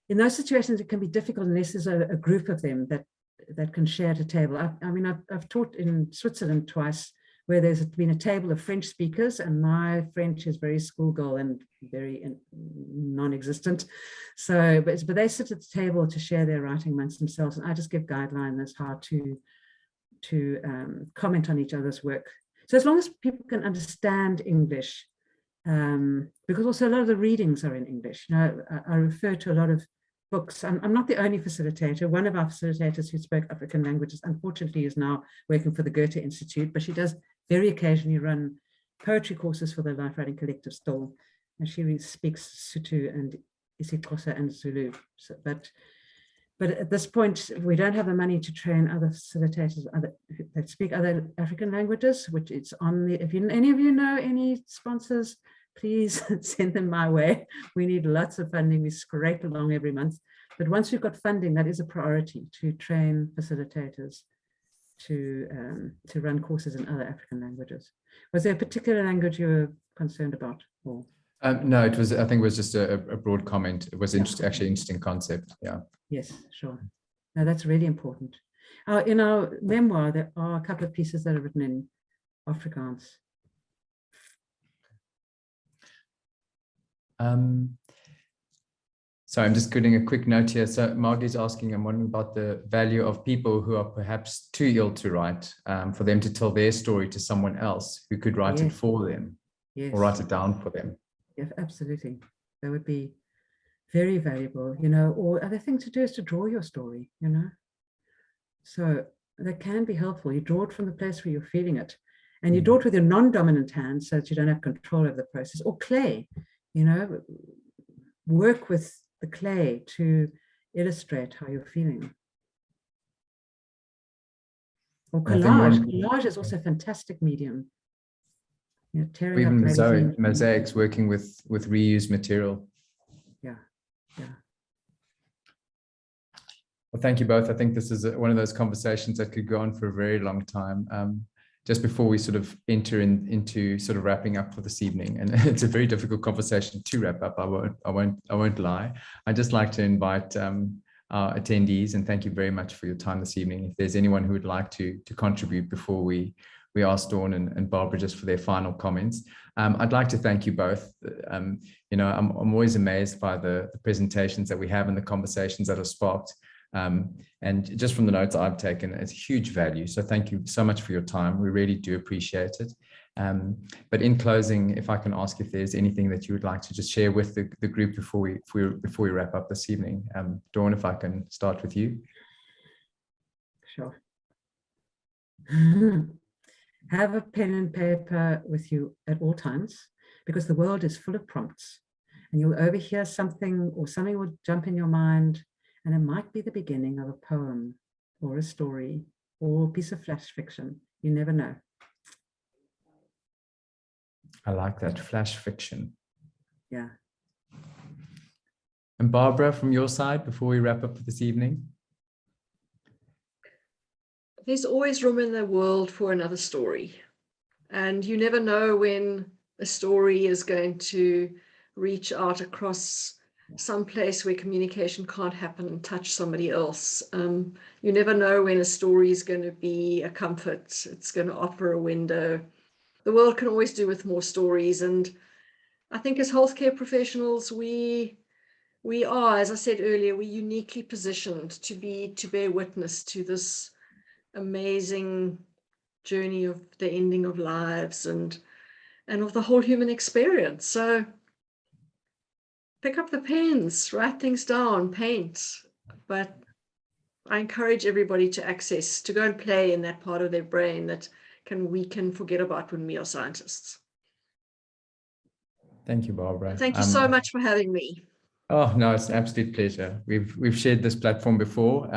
in those situations it can be difficult unless there's a group of them that can share at a table. I've taught in Switzerland twice, where there's been a table of French speakers, and my French is very schoolgirl and very non-existent. So, but they sit at the table to share their writing amongst themselves, and I just give guidelines as how to comment on each other's work. So as long as people can understand English, because also a lot of the readings are in English. You know, I refer to a lot of books. I'm not the only facilitator. One of our facilitators who spoke African languages, unfortunately, is now working for the Goethe Institute, but she does very occasionally run poetry courses for the Life Writing Collective still, and she speaks Sotho and isiXhosa and Zulu. So, but at this point, we don't have the money to train other facilitators that speak other African languages, which it's on the, if any of you know any sponsors, please send them my way. We need lots of funding. We scrape along every month. But once we've got funding, that is a priority, to train facilitators to run courses in other African languages. Was there a particular language you were concerned about? Or? No, I think it was just a broad comment. It was actually an interesting concept. Yeah. Yes, sure. No, that's really important. In our memoir, there are a couple of pieces that are written in Afrikaans. So I'm just putting a quick note here. So Margie's asking, I'm wondering about the value of people who are perhaps too ill to write, for them to tell their story to someone else who could write it for them, or write it down for them. Yeah, absolutely. That would be very valuable, you know. Or other thing to do is to draw your story, you know. So that can be helpful. You draw it from the place where you're feeling it, and you draw it with your non-dominant hand so that you don't have control over the process. Or clay, you know, work with the clay to illustrate how you're feeling. Or collage. Collage is also a fantastic medium. You know, tearing even up mosaics, working with reused material. Yeah. Well, thank you both. I think this is one of those conversations that could go on for a very long time. Just before we sort of enter into sort of wrapping up for this evening, and it's a very difficult conversation to wrap up. I won't lie. I'd just like to invite our attendees, and thank you very much for your time this evening. If there's anyone who would like to contribute before we ask Dawn and Barbara just for their final comments. I'd like to thank you both. You know, I'm always amazed by the presentations that we have and the conversations that are sparked. And just from the notes I've taken, it's huge value. So thank you so much for your time. We really do appreciate it. But in closing, if I can ask if there's anything that you would like to just share with the group before we wrap up this evening. Dawn, if I can start with you. Sure. Have a pen and paper with you at all times, because the world is full of prompts, and you'll overhear something, or something will jump in your mind, and it might be the beginning of a poem or a story or a piece of flash fiction. You never know. I like that, flash fiction. Yeah. And Barbara, from your side, before we wrap up for this evening? There's always room in the world for another story. And you never know when a story is going to reach out across some place where communication can't happen and touch somebody else. You never know when a story is going to be a comfort. It's going to offer a window. The world can always do with more stories. And I think as healthcare professionals, we are, as I said earlier, we're uniquely positioned to bear witness to this amazing journey of the ending of lives and of the whole human experience. So pick up the pens, write things down, paint. But I encourage everybody to go and play in that part of their brain that we can forget about when we are scientists. Thank you, Barbara. Thank you so much for having me. Oh, no, it's an absolute pleasure. We've shared this platform before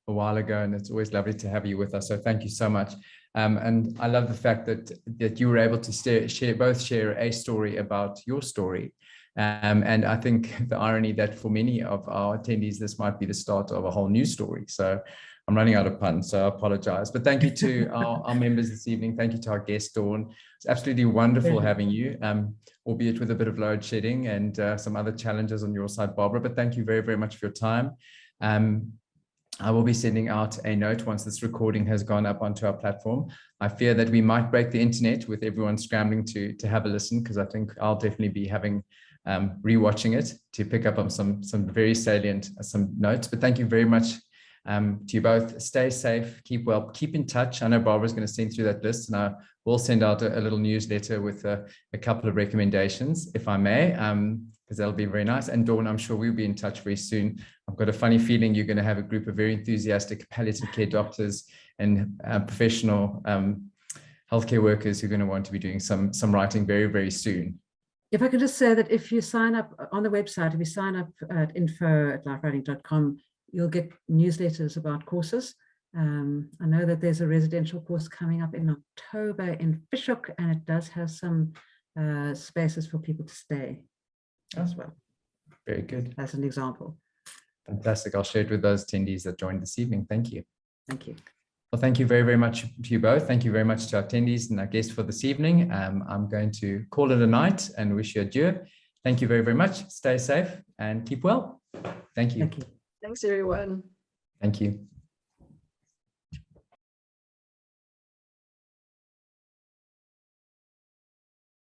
a while ago, and it's always lovely to have you with us. So thank you so much. And I love the fact that you were able to share a story about your story, And I think the irony that for many of our attendees, this might be the start of a whole new story. So I'm running out of puns, so I apologize. But thank you to our members this evening. Thank you to our guest, Dawn. It's absolutely wonderful having you, albeit with a bit of load shedding and some other challenges on your side, Barbara. But thank you very, very much for your time. I will be sending out a note once this recording has gone up onto our platform. I fear that we might break the internet with everyone scrambling to have a listen, because I think I'll definitely be having rewatching it to pick up on some very salient some notes. But thank you very much to you both. Stay safe, keep well, keep in touch. I know Barbara's going to send through that list, and I will send out a little newsletter with a couple of recommendations, if I may, because that'll be very nice. And Dawn, I'm sure we'll be in touch very soon. I've got a funny feeling you're going to have a group of very enthusiastic palliative care doctors and professional healthcare workers who are going to want to be doing some writing very, very soon. If I could just say that if you sign up on the website, if you sign up at info@lifewriting.com, you'll get newsletters about courses. I know that there's a residential course coming up in October in Fishhook, and it does have some spaces for people to stay as well. Very good. As an example. Fantastic. I'll share it with those attendees that joined this evening. Thank you. Thank you. Well, thank you very, very much to you both. Thank you very much to our attendees and our guests for this evening. I'm going to call it a night and wish you adieu. Thank you very, very much. Stay safe and keep well. Thank you. Thank you. Thanks, everyone. Thank you.